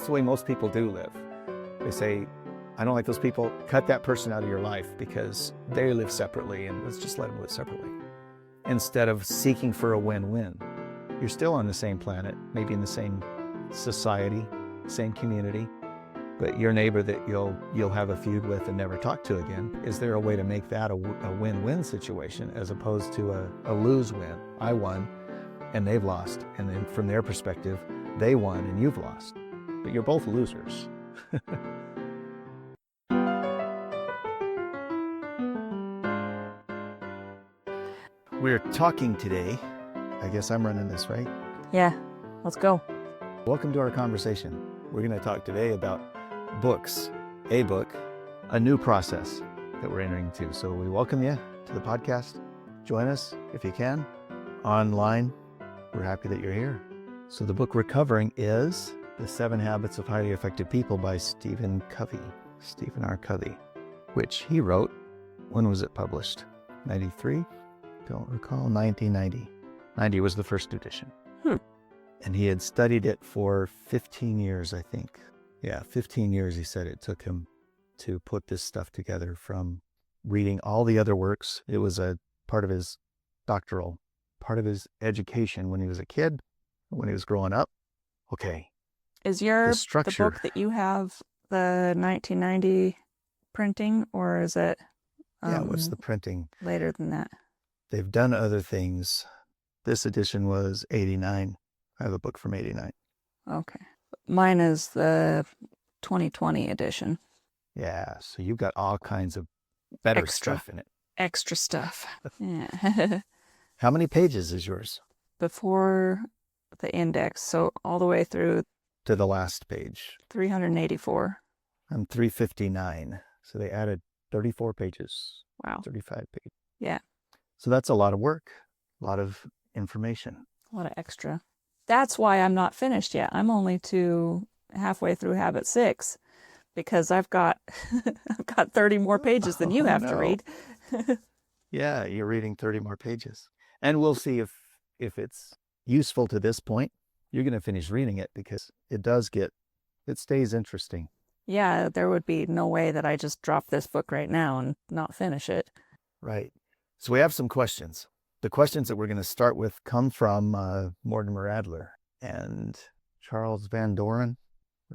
That's the way most people do live. They say, I don't like those people, cut that person out of your life because they live separately and let's just let them live separately. Instead of seeking for a win-win. You're still on the same planet, maybe in the same society, same community, but your neighbor that you'll have a feud with and never talk to again, is there a way to make that a win-win situation as opposed to a lose-win? I won and they've lost, and then from their perspective, they won and you've lost, but you're both losers. We're talking today, I guess I'm running this, right? Yeah, let's go. Welcome to our conversation. We're going to talk today about books, a book, a new process that we're entering into. So we welcome you to the podcast. Join us if you can, online. We're happy that you're here. So the book we're covering is The 7 Habits of Highly Effective People by Stephen R Covey, which he wrote. When was it published? 93? Don't recall. 1990. 90 was the first edition. And he had studied it for 15 years, I think. Yeah, 15 years he said it took him to put this stuff together, from reading all the other works. It was a part of his doctoral, part of his education when he was a kid, when he was growing up. Okay. Is the book that you have the 1990 printing, or is it what's the printing? Later than that? They've done other things. This edition was 89. I have a book from 89. Okay. Mine is the 2020 edition. Yeah, so you've got all kinds of better stuff in it. Extra stuff. Yeah. How many pages is yours? Before the index, so all the way through to the last page. 384. I'm 359. So they added 34 pages. Wow. 35 pages. Yeah. So that's a lot of work, a lot of information. A lot of extra. That's why I'm not finished yet. I'm only halfway through Habit 6, because I've got 30 more pages than you have to read. Yeah, you're reading 30 more pages. And we'll see if it's useful to this point. You're going to finish reading it because it stays interesting. Yeah, there would be no way that I just drop this book right now and not finish it. Right. So we have some questions. The questions that we're going to start with come from Mortimer Adler and Charles Van Doren.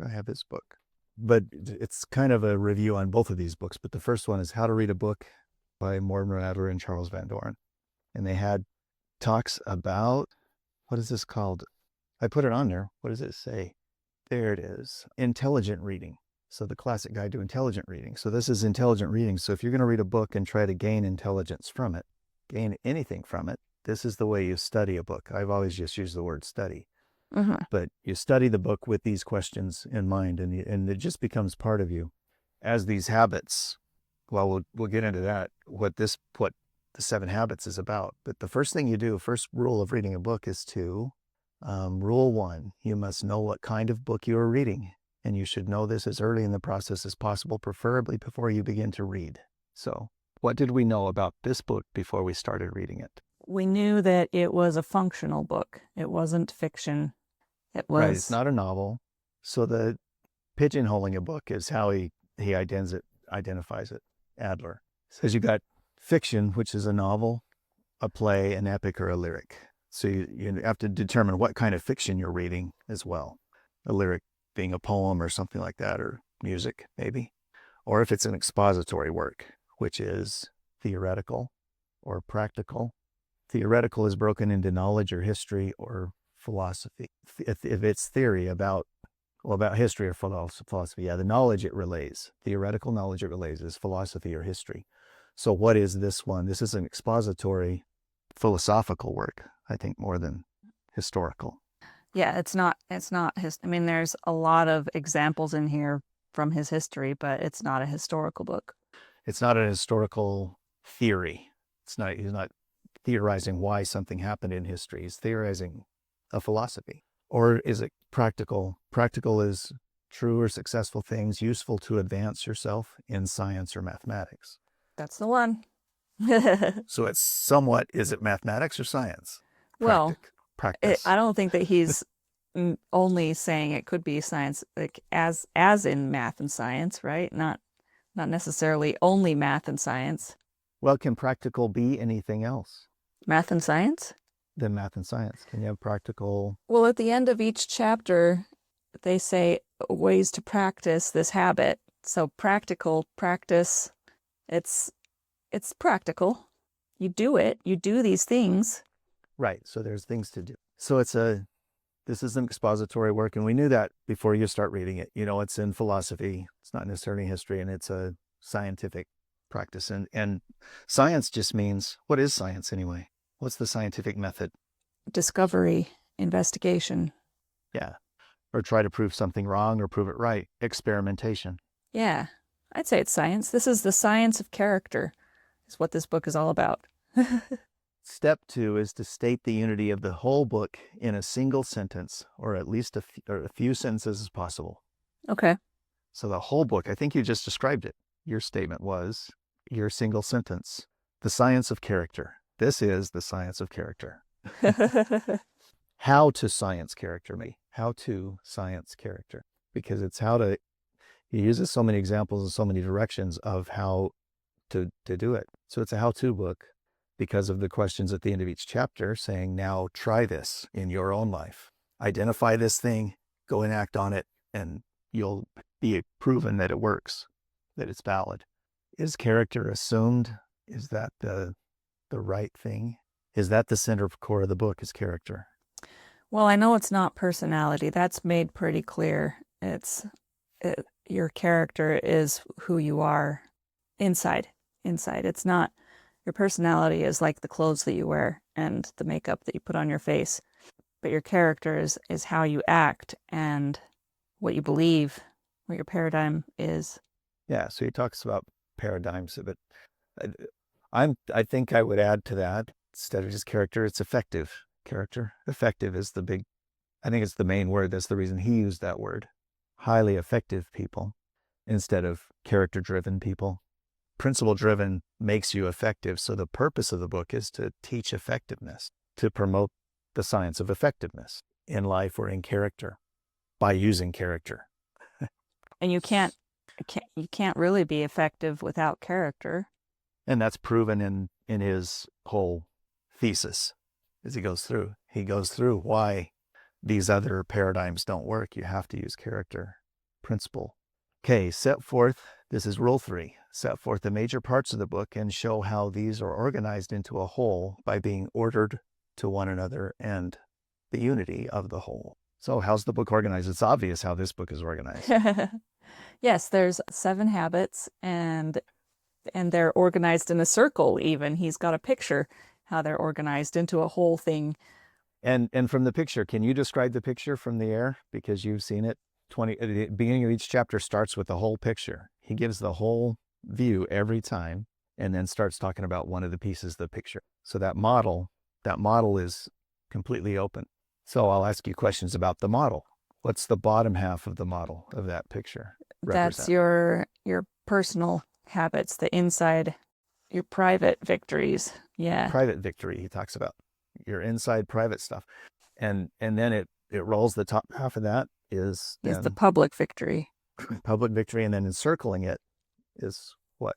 I have his book. But it's kind of a review on both of these books. But the first one is How to Read a Book by Mortimer Adler and Charles Van Doren. And they had talks about, what is this called? I put it on there. What does it say? There it is. Intelligent reading. So the classic guide to intelligent reading. So this is intelligent reading. So if you're going to read a book and try to gain intelligence from it, gain anything from it, this is the way you study a book. I've always just used the word study. But you study the book with these questions in mind, and it just becomes part of you. As these habits, well, we'll get into that, what the 7 habits is about. But the first thing you do, first rule of reading a book is rule 1, you must know what kind of book you are reading. And you should know this as early in the process as possible, preferably before you begin to read. So what did we know about this book before we started reading it? We knew that it was a functional book. It wasn't fiction. It was... Right, it's not a novel. So the pigeonholing a book is how he identifies it, Adler. Says you got fiction, which is a novel, a play, an epic, or a lyric. So you have to determine what kind of fiction you're reading as well. A lyric being a poem or something like that, or music, maybe. Or if it's an expository work, which is theoretical or practical. Theoretical is broken into knowledge or history or philosophy. If it's theory about history or philosophy, the knowledge it relays, theoretical knowledge it relays is philosophy or history. So what is this one? This is an expository philosophical work, I think, more than historical. Yeah, it's not his. I mean, there's a lot of examples in here from his history, but it's not a historical book. It's not an historical theory. He's not theorizing why something happened in history. He's theorizing a philosophy. Or is it practical? Practical is true or successful things useful to advance yourself in science or mathematics. That's the one. So it's somewhat, is it mathematics or science? Well, practice. I don't think that he's only saying it could be science, like as in math and science, right? Not necessarily only math and science. Well, can practical be anything else Math and science? than math and science? Can you have practical? Well, at the end of each chapter, they say ways to practice this habit. So practical practice, it's practical. You do it. You do these things. Right. So there's things to do. So this is an expository work, and we knew that before you start reading it. It's in philosophy. It's not necessarily history, and it's a scientific practice. And science just means, what is science anyway? What's the scientific method? Discovery, investigation. Yeah. Or try to prove something wrong or prove it right. Experimentation. Yeah, I'd say it's science. This is the science of character, is what this book is all about. Step 2 is to state the unity of the whole book in a single sentence, or at least a few sentences as possible. Okay. So the whole book, I think you just described it. Your statement was your single sentence. The science of character. This is the science of character. How to science character me. How to science character. Because it's he uses so many examples and so many directions of how to do it. So it's a how-to book because of the questions at the end of each chapter saying, now try this in your own life. Identify this thing, go and act on it, and you'll be proven that it works, that it's valid. Is character assumed? Is that the right thing? Is that the center core of the book, is character? Well, I know it's not personality. That's made pretty clear. Your character is who you are inside. It's not, your personality is like the clothes that you wear and the makeup that you put on your face. But your character is how you act and what you believe, what your paradigm is. Yeah, so he talks about paradigms, but I think I would add to that, instead of just character, it's effective character. Effective is I think it's the main word. That's the reason he used that word. Highly effective people instead of character-driven people. Principle-driven makes you effective. So the purpose of the book is to teach effectiveness, to promote the science of effectiveness in life or in character by using character. And you can't really be effective without character. And that's proven in his whole thesis as he goes through. He goes through why these other paradigms don't work. You have to use character, principle. Okay, set forth, this is rule 3, set forth the major parts of the book and show how these are organized into a whole by being ordered to one another and the unity of the whole. So how's the book organized? It's obvious how this book is organized. Yes, there's 7 habits and they're organized in a circle even. He's got a picture how they're organized into a whole thing. And from the picture, can you describe the picture from the air? Because you've seen it. The beginning of each chapter starts with the whole picture. He gives the whole view every time and then starts talking about one of the pieces of the picture. So that model is completely open. So I'll ask you questions about the model. What's the bottom half of the model of that picture represent? That's your personal habits, the inside, your private victories. Yeah. Private victory, he talks about. Your inside private stuff. And then it rolls the top half of that is the public victory. Public victory, and then encircling it is what?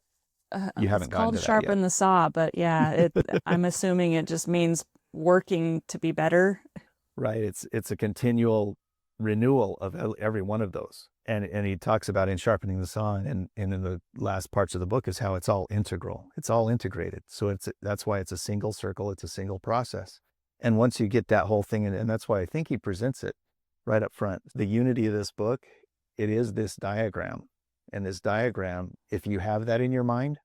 You haven't gotten to that yet. It's called sharpen the saw, but yeah, I'm assuming it just means working to be better. Right. It's a continual renewal of every one of those. And he talks about in sharpening the saw, and in the last parts of the book is how it's all integral. It's all integrated. So that's why it's a single circle. It's a single process. And once you get that whole thing, and that's why I think he presents it right up front. The unity of this book, it is this diagram. And this diagram, if you have that in your mind,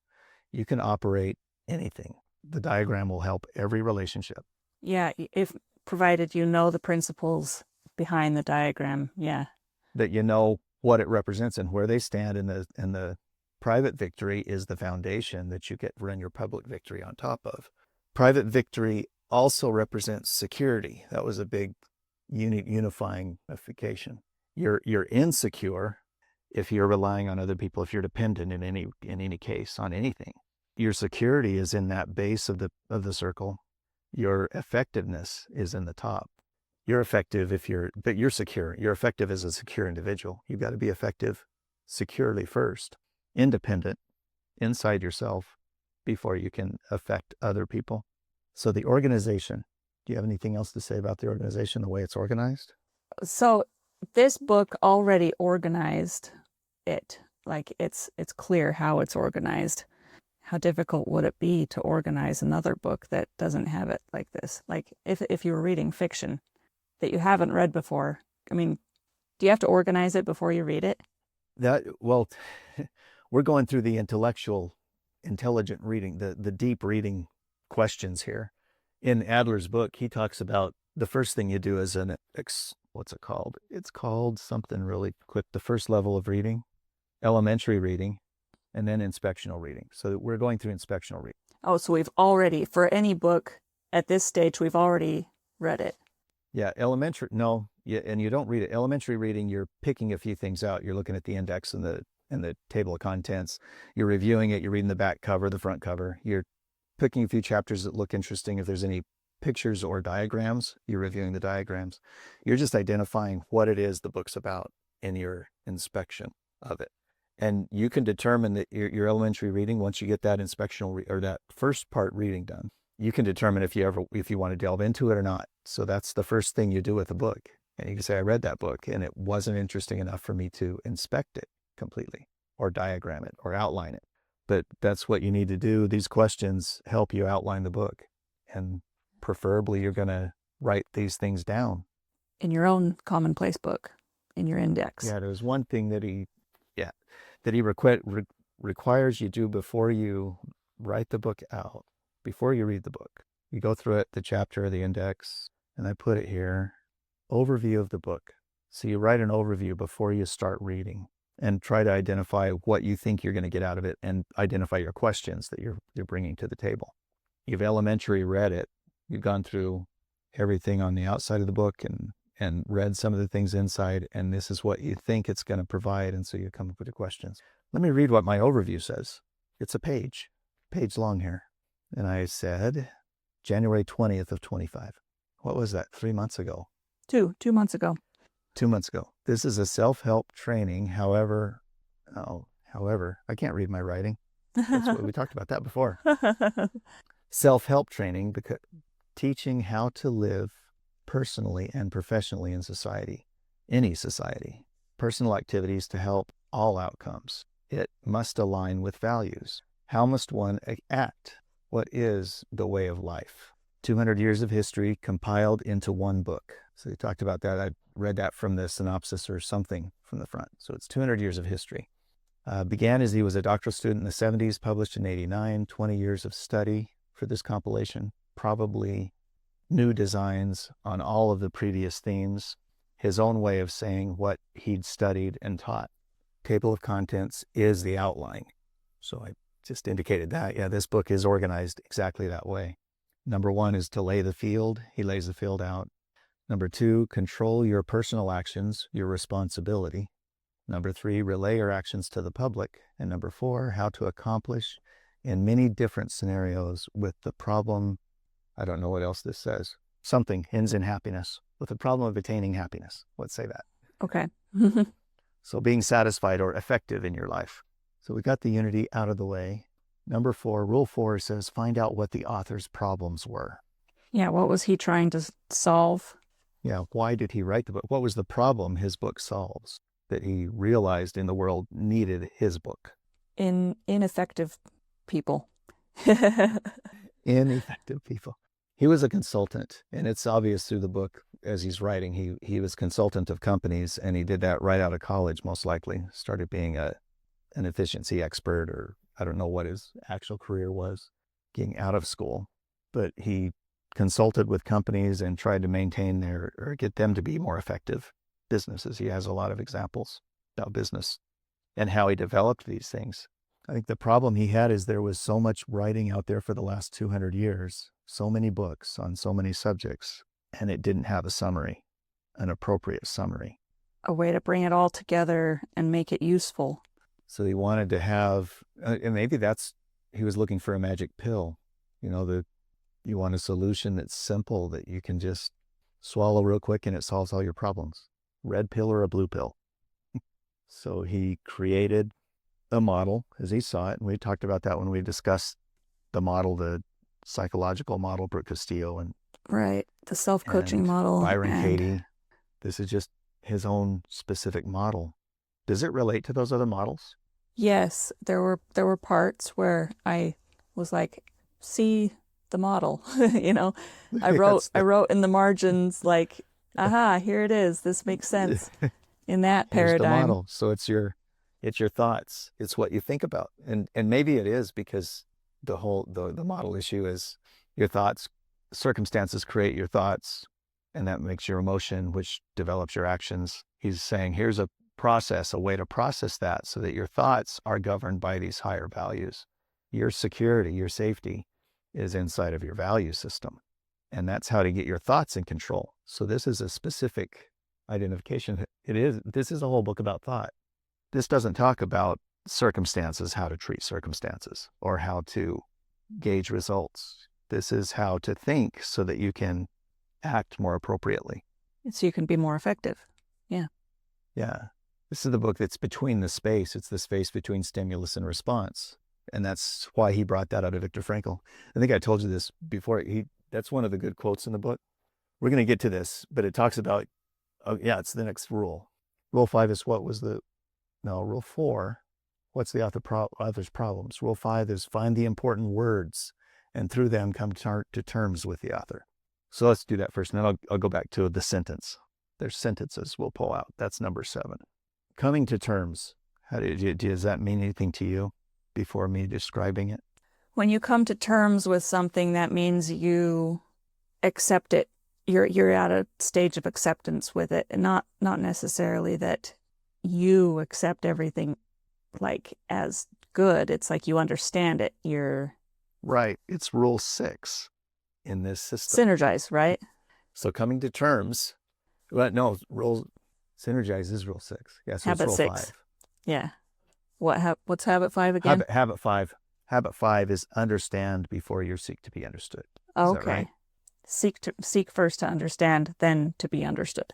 you can operate anything. The diagram will help every relationship. Yeah, if provided you know the principles behind the diagram. Yeah. That you know what it represents and where they stand, and the private victory is the foundation that you get to run your public victory on top of. Private victory also represents security. That was a big unifying unification. You're insecure if you're relying on other people, if you're dependent in any case on anything. Your security is in that base of the circle. Your effectiveness is in the top. You're effective but you're secure. You're effective as a secure individual. You've got to be effective securely first, independent, inside yourself, before you can affect other people. So the organization, do you have anything else to say about the organization, the way it's organized? So this book already organized it. Like it's clear how it's organized. How difficult would it be to organize another book that doesn't have it like this? Like if you were reading fiction that you haven't read before, I mean, do you have to organize it before you read it? Well, we're going through the intelligent reading, the deep reading questions here. In Adler's book, he talks about the first thing you do is what's it called? It's called something really quick. The first level of reading, elementary reading, and then inspectional reading. So we're going through inspectional reading. Oh, so we've already, for any book at this stage, we've already read it. Yeah, and you don't read it. Elementary reading, you're picking a few things out. You're looking at the index and the table of contents. You're reviewing it. You're reading the back cover, the front cover. You're picking a few chapters that look interesting. If there's any pictures or diagrams, you're reviewing the diagrams. You're just identifying what it is the book's about in your inspection of it. And you can determine that your elementary reading, once you get that or that first part reading done, you can determine if you want to delve into it or not. So that's the first thing you do with a book. And you can say, I read that book and it wasn't interesting enough for me to inspect it completely or diagram it or outline it. But that's what you need to do. These questions help you outline the book. And preferably you're going to write these things down. In your own commonplace book, in your index. Yeah, there's one thing that he requires you do before you write the book out, before you read the book. You go through it, the chapter, the index, and I put it here, overview of the book. So you write an overview before you start reading and try to identify what you think you're going to get out of it and identify your questions that you're bringing to the table. You've elementary read it. You've gone through everything on the outside of the book and read some of the things inside, and this is what you think it's going to provide, and so you come up with the questions. Let me read what my overview says. It's a page long here. And I said, January 20th of 25. What was that, 3 months ago? 2 months ago. 2 months ago. This is a self-help training. However, I can't read my writing. That's what we talked about that before. Self-help training, because teaching how to live personally and professionally in society, any society, personal activities to help all outcomes. It must align with values. How must one act? What is the way of life? 200 years of history compiled into one book. So you talked about that. I read that from the synopsis or something from the front. So it's 200 years of history. Began as he was a doctoral student in the 70s, published in 89, 20 years of study for this compilation, probably new designs on all of the previous themes, his own way of saying what he'd studied and taught. Table of contents is the outline. So I just indicated that. Yeah, this book is organized exactly that way. Number 1 is to lay the field. He lays the field out. Number 2, control your personal actions, your responsibility. Number 3, relay your actions to the public. And number 4, how to accomplish in many different scenarios with the problem, I don't know what else this says, something ends in happiness, with the problem of attaining happiness. Let's say that. Okay. So being satisfied or effective in your life. So we got the unity out of the way. Number 4, rule 4 says, find out what the author's problems were. Yeah, what was he trying to solve? Yeah, why did he write the book? What was the problem his book solves that he realized in the world needed his book? Ineffective people. Ineffective people. He was a consultant, and it's obvious through the book as he's writing. He was consultant of companies, and he did that right out of college, most likely. Started being an efficiency expert, or I don't know what his actual career was, getting out of school. But he consulted with companies and tried to maintain or get them to be more effective businesses. He has a lot of examples about business and how he developed these things. I think the problem he had is there was so much writing out there for the last 200 years, so many books on so many subjects, and it didn't have a summary, an appropriate summary. A way to bring it all together and make it useful. So he wanted to have, and maybe he was looking for a magic pill. You want a solution that's simple, that you can just Swallow real quick and it solves all your problems. Red pill or a blue pill. So he created a model as he saw it. And we talked about that when we discussed the model, the psychological model, Brooke Castillo and Right. The self-coaching model. Byron and Katie. This is just his own specific model. Does it relate to those other models? Yes, there were parts where I was like, see the model. I wrote in the margins like, aha, here it is. This makes sense in that Here's the paradigm. model. So it's your thoughts. It's what you think about. And maybe it is because the model issue is your thoughts, circumstances create your thoughts, and that makes your emotion, which develops your actions. He's saying here's a process, a way to process that so that your thoughts are governed by these higher values. Your security, your safety is inside of your value system. And that's how to get your thoughts in control. So this is a specific identification. This is a whole book about thought. This doesn't talk about circumstances, how to treat circumstances, or how to gauge results. This is how to think so that you can act more appropriately. So you can be more effective. Yeah. Yeah. This is the book that's between the space. It's the space between stimulus and response. And that's why he brought that out of Viktor Frankl. I think I told you this before. That's one of the good quotes in the book. We're going to get to this, but it talks about, it's the next rule. Rule 5 is Rule 4, what's the author's problems? Rule 5 is find the important words and through them come to terms with the author. So let's do that first, and then I'll go back to the sentence. There's sentences we'll pull out. That's number 7. Coming to terms. Does that mean anything to you before me describing it? When you come to terms with something, that means you accept it. You're at a stage of acceptance with it, and not necessarily that you accept everything like as good. It's like you understand it. You're right. It's rule 6 in this system. Synergize, right? So coming to terms. Well, no, synergize is rule 6. Yeah, so habit it's rule 6. 5. Yeah. What's habit 5 again? Habit 5. Habit 5 is understand before you seek to be understood. Oh, is that right? Seek first to understand, then to be understood.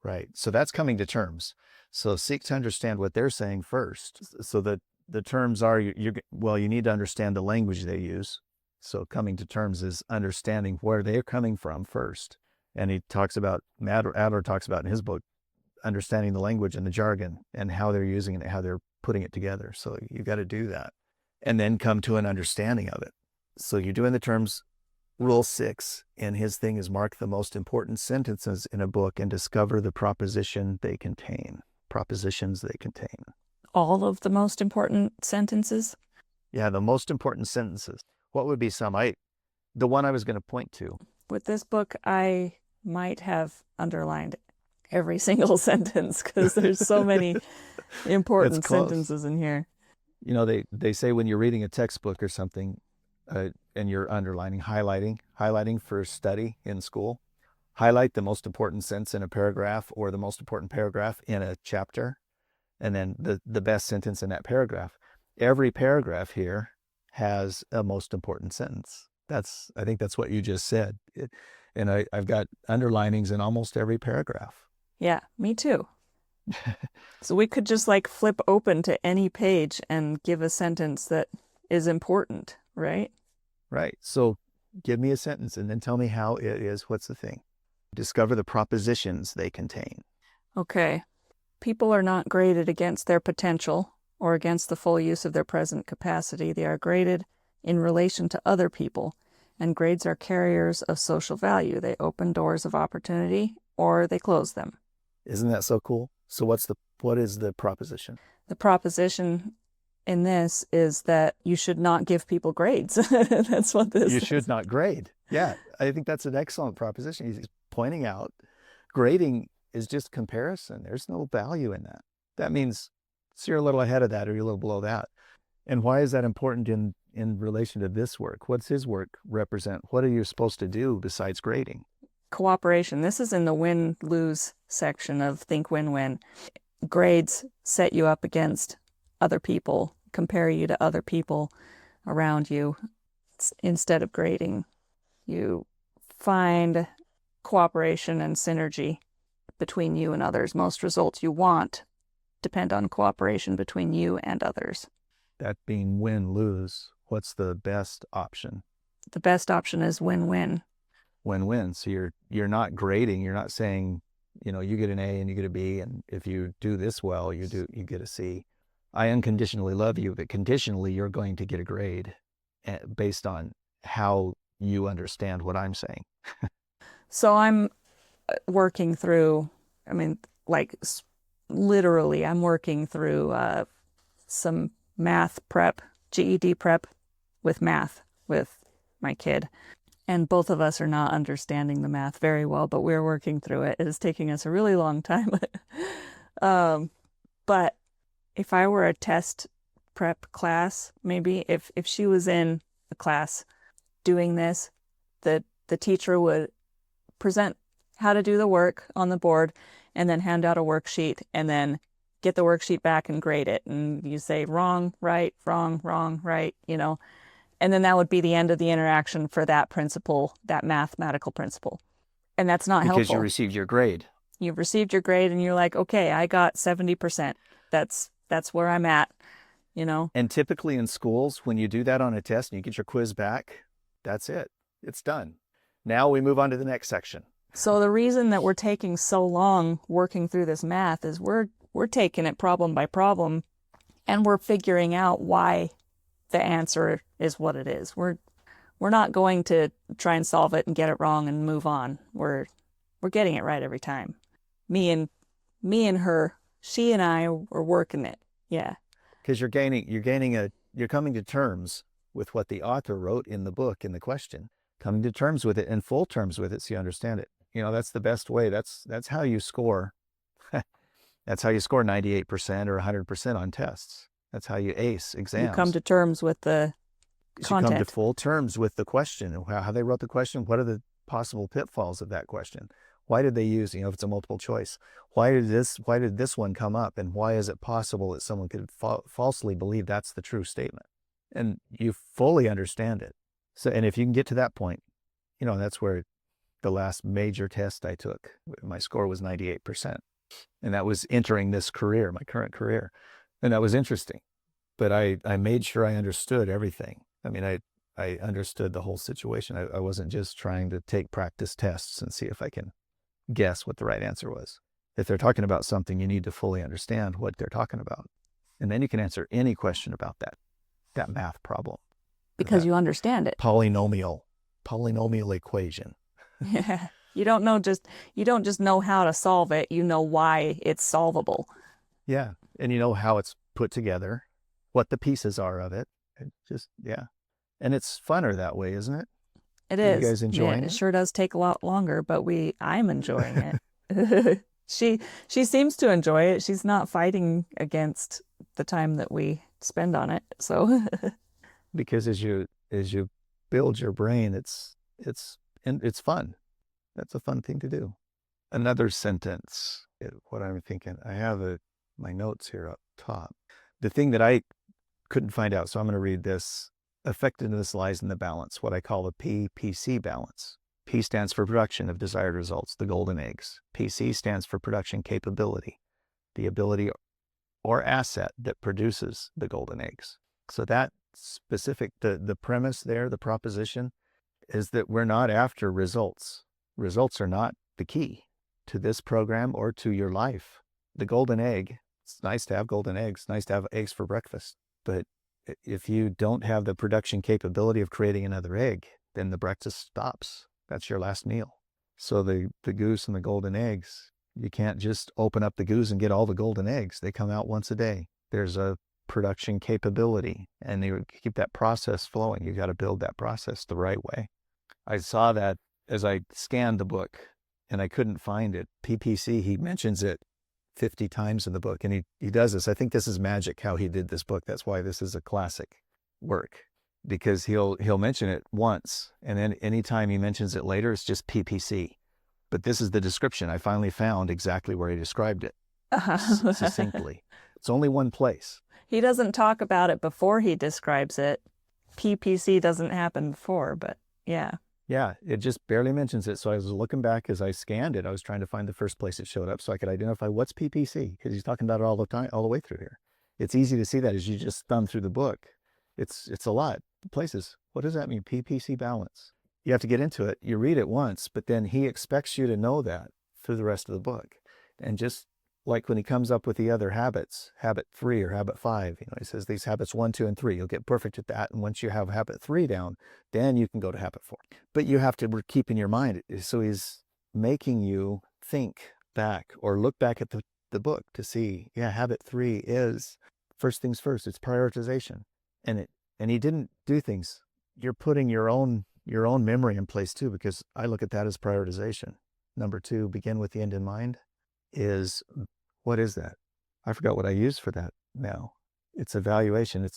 Right. So that's coming to terms. So seek to understand what they're saying first. So that the terms are, you need to understand the language they use. So coming to terms is understanding where they're coming from first. And he talks about, Adler talks about in his book, understanding the language and the jargon and how they're using it, how they're putting it together. So you got to do that and then come to an understanding of it. So you're doing the terms. Rule 6 in his thing is mark the most important sentences in a book and discover the propositions they contain. All of the most important sentences? Yeah, the most important sentences. What would be some? The one I was going to point to. With this book, I might have underlined every single sentence because there's so many important sentences in here. They say when you're reading a textbook or something, and you're underlining, highlighting for study in school, highlight the most important sentence in a paragraph or the most important paragraph in a chapter, and then the best sentence in that paragraph. Every paragraph here has a most important sentence. I think that's what you just said. And I've got underlinings in almost every paragraph. Yeah, me too. So we could just flip open to any page and give a sentence that is important, right? Right. So give me a sentence and then tell me how it is. What's the thing? Discover the propositions they contain. Okay. People are not graded against their potential or against the full use of their present capacity. They are graded in relation to other people, and grades are carriers of social value. They open doors of opportunity or they close them. Isn't that so cool? So what is the proposition? The proposition in this is that you should not give people grades. That's what this is. You should not grade. Yeah, I think that's an excellent proposition. He's pointing out grading is just comparison. There's no value in that. That means you're a little ahead of that or you're a little below that. And why is that important in relation to this work? What's his work represent? What are you supposed to do besides grading? Cooperation. This is in the win-lose section of Think Win-Win. Grades set you up against other people, compare you to other people around you. Instead of grading, you find cooperation and synergy between you and others. Most results you want depend on cooperation between you and others. That being win-lose, what's the best option? The best option is win-win. Win-win. So you're not grading. You're not saying, you get an A and you get a B, and if you do this well, you get a C. I unconditionally love you, but conditionally you're going to get a grade based on how you understand what I'm saying. So I'm working through, literally, I'm working through some math prep, GED prep with math with my kid. And both of us are not understanding the math very well, but we're working through it. It is taking us a really long time. But if I were a test prep class, maybe if she was in a class doing this, the teacher would present how to do the work on the board and then hand out a worksheet and then get the worksheet back and grade it. And you say wrong, right, wrong, right, and then that would be the end of the interaction for that principle, that mathematical principle. And that's not helpful. Because you received your grade. You've received your grade and you're like, okay, I got 70%. That's where I'm at, And typically in schools, when you do that on a test and you get your quiz back, that's it. It's done. Now we move on to the next section. So the reason that we're taking so long working through this math is we're taking it problem by problem and we're figuring out why the answer is what it is. We're not going to try and solve it and get it wrong and move on. We're getting it right every time. Me and her, she and I are working it. Yeah. Because you're coming to terms with what the author wrote in the book, in the question, coming to terms with it and full terms with it so you understand it. That's the best way. That's how you score. That's how you score 98% or 100% on tests. That's how you ace exams. You come to terms with the content. You come to full terms with the question, how they wrote the question. What are the possible pitfalls of that question? Why did they use, if it's a multiple choice, why did this one come up? And why is it possible that someone could falsely believe that's the true statement? And you fully understand it. So, and if you can get to that point, that's where the last major test I took, my score was 98%. And that was entering this career, my current career. And that was interesting. But I made sure I understood everything. I understood the whole situation. I wasn't just trying to take practice tests and see if I can guess what the right answer was. If they're talking about something, you need to fully understand what they're talking about. And then you can answer any question about that math problem. Because you understand it. Polynomial equation. Yeah. You don't just know how to solve it. You know why it's solvable. Yeah. And you know how it's put together, what the pieces are of it. And it's funner that way, isn't it? It is. You guys enjoying it? It sure does take a lot longer, but I'm enjoying it. She seems to enjoy it. She's not fighting against the time that we spend on it. So because as you build your brain, it's fun. That's a fun thing to do. Another sentence, what I'm thinking, I have my notes here up top. The thing that I couldn't find out, so I'm going to read this. Effectiveness lies in the balance, what I call the PPC balance. P stands for production of desired results, the golden eggs. PC stands for production capability, the ability or asset that produces the golden eggs. So that specific, the premise there, the proposition, is that we're not after results. Results are not the key to this program or to your life. The golden egg, it's nice to have golden eggs, nice to have eggs for breakfast, but if you don't have the production capability of creating another egg, then the breakfast stops. That's your last meal. So the goose and the golden eggs, you can't just open up the goose and get all the golden eggs. They come out once a day. There's a production capability, and you keep that process flowing. You got to build that process the right way. I saw that as I scanned the book, and I couldn't find it. PPC, he mentions it 50 times in the book, and he does this. I think this is magic how he did this book. That's why this is a classic work, because he'll mention it once, and then anytime he mentions it later, it's just PPC. But this is the description. I finally found exactly where he described it succinctly. It's only one place. He doesn't talk about it before he describes it. PPC doesn't happen before, but yeah. Yeah, it just barely mentions it. So I was looking back as I scanned it. I was trying to find the first place it showed up so I could identify what's PPC, because he's talking about it all the time, all the way through here. It's easy to see that as you just thumb through the book. It's a lot of places. What does that mean? PPC balance. You have to get into it. You read it once, but then he expects you to know that through the rest of the book. And just like when he comes up with the other habits, habit 3 or habit 5, he says these habits 1, 2, and 3, you'll get perfect at that. And once you have habit 3 down, then you can go to habit 4. But you have to keep in your mind. So he's making you think back or look back at the book to see, yeah, habit 3 is first things first. It's prioritization. And he didn't do things. You're putting your own memory in place too, because I look at that as prioritization. Number 2, begin with the end in mind. What is that? I forgot what I use for that now. It's evaluation.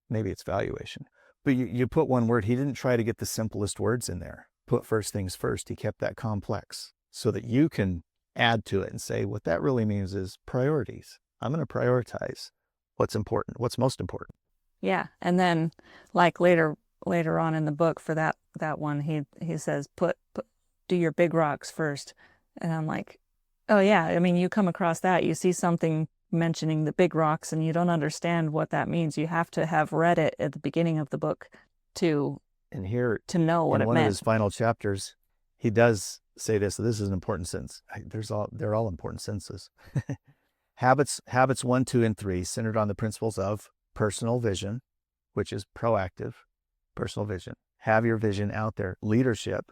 Maybe it's valuation. But you put one word. He didn't try to get the simplest words in there. Put first things first. He kept that complex so that you can add to it and say, what that really means is priorities. I'm going to prioritize what's important, what's most important. Yeah. And then like later on in the book for that one, he says, do your big rocks first. And I'm like, oh yeah. I mean, you come across that, you see something mentioning the big rocks and you don't understand what that means. You have to have read it at the beginning of the book to know what it meant. In one of his final chapters, he does say this. So this is an important sentence. They're all important sentences. Habits 1, 2, and 3 centered on the principles of personal vision, which is proactive, personal vision. Have your vision out there. Leadership,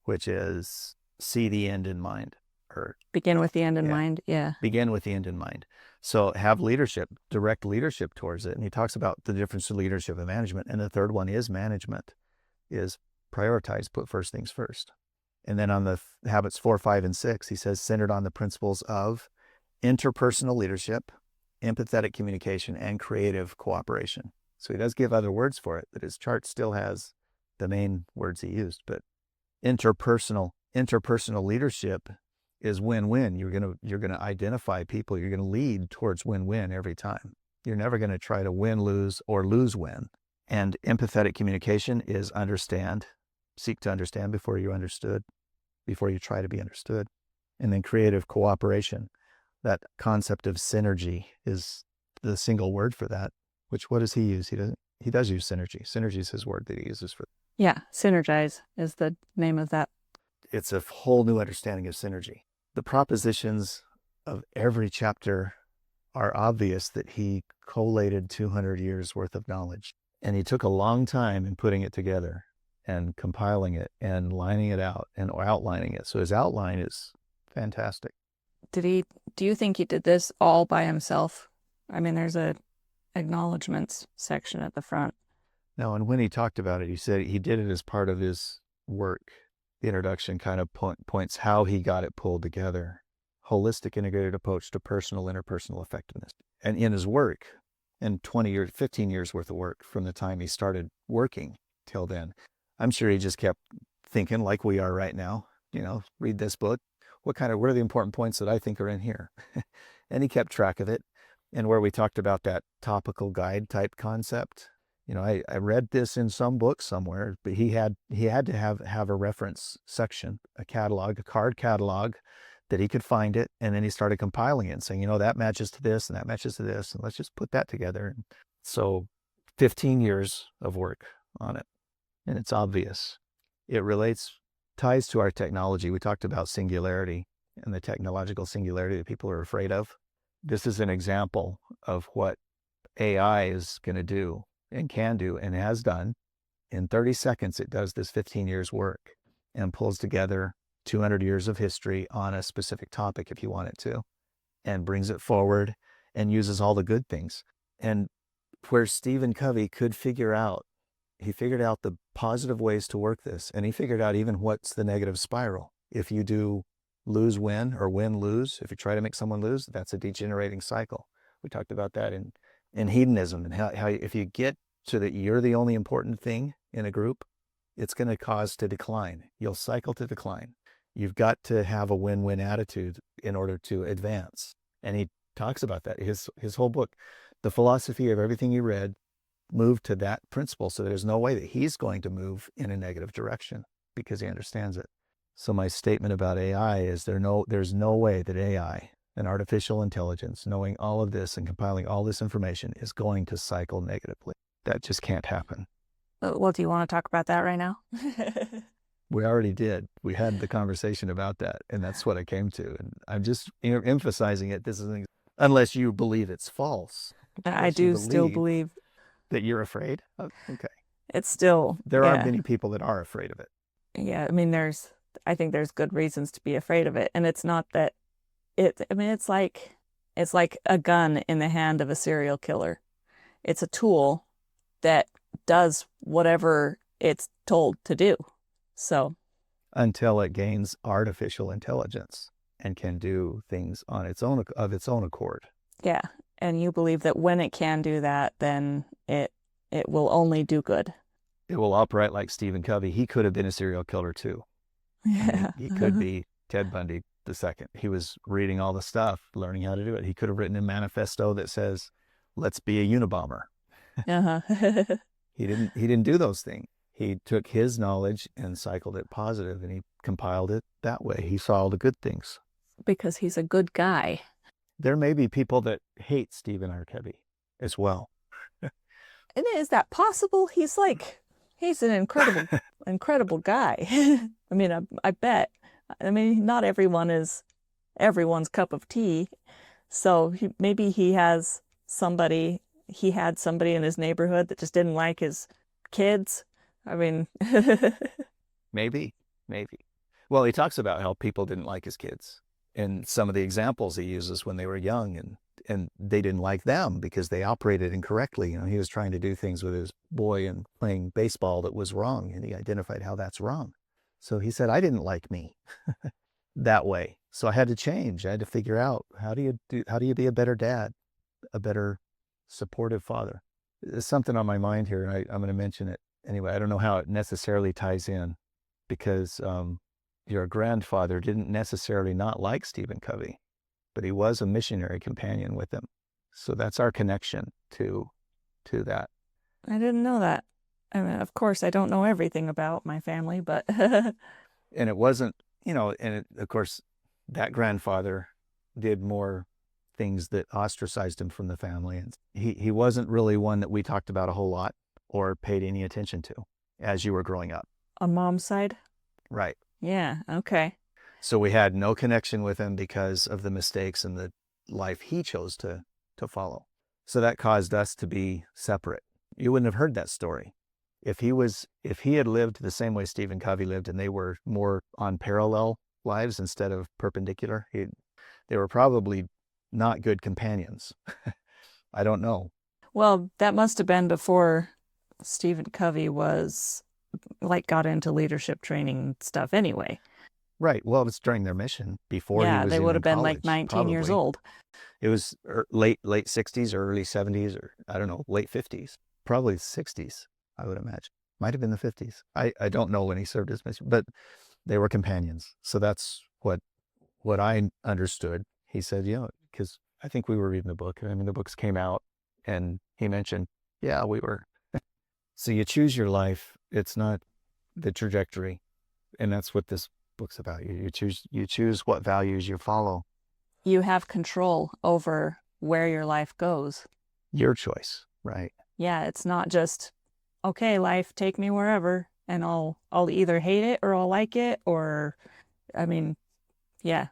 which is see the end in mind. Or begin with the end in mind. Yeah. Begin with the end in mind. So have leadership, direct leadership towards it. And he talks about the difference in leadership and management. And the third one is management, is prioritize, put first things first. And then on the habits 4, 5, and 6, he says centered on the principles of interpersonal leadership, empathetic communication, and creative cooperation. So he does give other words for it, but his chart still has the main words he used. But interpersonal leadership is win-win. You're gonna identify people. You're gonna lead towards win-win every time. You're never gonna try to win-lose or lose-win. And empathetic communication is seek to understand before you're understood, before you try to be understood. And then creative cooperation, that concept of synergy is the single word for that. Which, what does he use? He does use synergy. Synergy is his word that he uses for. Yeah, synergize is the name of that. It's a whole new understanding of synergy. The propositions of every chapter are obvious that he collated 200 years worth of knowledge. And he took a long time in putting it together and compiling it and lining it out and outlining it. So his outline is fantastic. Do you think he did this all by himself? I mean, there's a acknowledgments section at the front. No, and when he talked about it, he said he did it as part of his work. The introduction kind of points how he got it pulled together. Holistic integrated approach to personal, interpersonal effectiveness. And in his work, and 15 years worth of work from the time he started working till then, I'm sure he just kept thinking like we are right now, read this book. What are the important points that I think are in here? And he kept track of it. And where we talked about that topical guide type concept, I read this in some book somewhere, but he had to have a reference section, a card catalog that he could find it. And then he started compiling it and saying, that matches to this and that matches to this. And let's just put that together. So 15 years of work on it. And it's obvious. It ties to our technology. We talked about singularity and the technological singularity that people are afraid of. This is an example of what AI is going to do and can do and has done. In 30 seconds, it does this 15 years work and pulls together 200 years of history on a specific topic if you want it to, and brings it forward and uses all the good things. And where Stephen Covey could figured out the positive ways to work this, and he figured out even what's the negative spiral. If you do lose-win or win-lose, if you try to make someone lose, that's a degenerating cycle. We talked about that in hedonism, and how if you get so that you're the only important thing in a group, it's going to cause to decline. You'll cycle to decline. You've got to have a win-win attitude in order to advance. And he talks about that. His whole book, the philosophy of everything he read, moved to that principle. So there's no way that he's going to move in a negative direction. because he understands it. So my statement about AI is there's no way that AI, an artificial intelligence, knowing all of this and compiling all this information, is going to cycle negatively. That just can't happen. Well, do you want to talk about that right now? We already did. We had the conversation about that, and that's what I came to. And I'm just emphasizing it. This is unless you believe it's false. I do still believe that you're afraid. Oh, okay. It's still, there are many people that are afraid of it. Yeah, I mean, I think there's good reasons to be afraid of it, and it's not that it's like a gun in the hand of a serial killer. It's a tool that does whatever it's told to do. So until it gains artificial intelligence and can do things on its own accord. Yeah, and you believe that when it can do that, then it will only do good. It will operate like Stephen Covey. He could have been a serial killer too. Yeah, he could be Ted Bundy the second. He was reading all the stuff, learning how to do it. He could have written a manifesto that says, "Let's be a Unabomber." He didn't do those things. He took his knowledge and cycled it positive, and he compiled it that way. He saw all the good things. Because he's a good guy. There may be people that hate Stephen R Covey as well. And is that possible? He's an incredible guy. I mean, I bet. I mean, not everyone is everyone's cup of tea. So maybe he had somebody in his neighborhood that just didn't like his kids. I mean, maybe. Well, he talks about how people didn't like his kids, and some of the examples he uses when they were young, and they didn't like them because they operated incorrectly. You know, he was trying to do things with his boy and playing baseball that was wrong, and he identified how that's wrong. So he said, I didn't like me that way. So I had to change. I had to figure out how do you be a better dad, a better supportive father. There's something on my mind here, and I'm going to mention it anyway. I don't know how it necessarily ties in, because your grandfather didn't necessarily not like Stephen Covey, but he was a missionary companion with him. So that's our connection to that. I didn't know that. I mean, of course, I don't know everything about my family, but and it wasn't, of course, that grandfather did more things that ostracized him from the family, and he wasn't really one that we talked about a whole lot or paid any attention to as you were growing up. On mom's side? Right. Yeah, okay. So we had no connection with him because of the mistakes and the life he chose to follow. So that caused us to be separate. You wouldn't have heard that story. If he had lived the same way Stephen Covey lived, and they were more on parallel lives instead of perpendicular, they were probably not good companions. I don't know. Well, that must have been before Stephen Covey got into leadership training stuff anyway. Right. Well, it was during their mission before he was they would have been college, like 19 years old. It was late 60s or early 70s, or I don't know, late 50s, probably 60s, I would imagine. Might have been the 50s. I don't know when he served his mission, but they were companions. So that's what I understood. He said, because I think we were reading the book. I mean, the books came out, and he mentioned, yeah, we were. So you choose your life. It's not the trajectory. And that's what this book's about. You choose what values you follow. You have control over where your life goes. Your choice, right? Yeah, it's not just, okay, life, take me wherever, and I'll either hate it or I'll like it, or, I mean, yeah,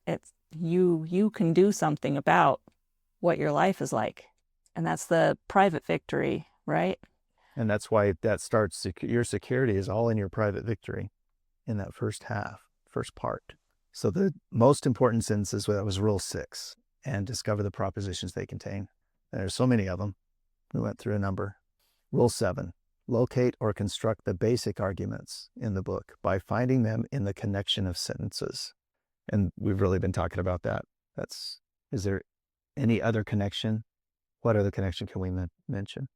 it's you can do something about what your life is like, and that's the private victory, right? And that's why that starts, your security is all in your private victory in that first part. So the most important sentences, that was rule 6, and discover the propositions they contain. And there's so many of them. We went through a number. Rule 7, locate or construct the basic arguments in the book by finding them in the connection of sentences. And we've really been talking about that. Is there any other connection? What other connection can we mention?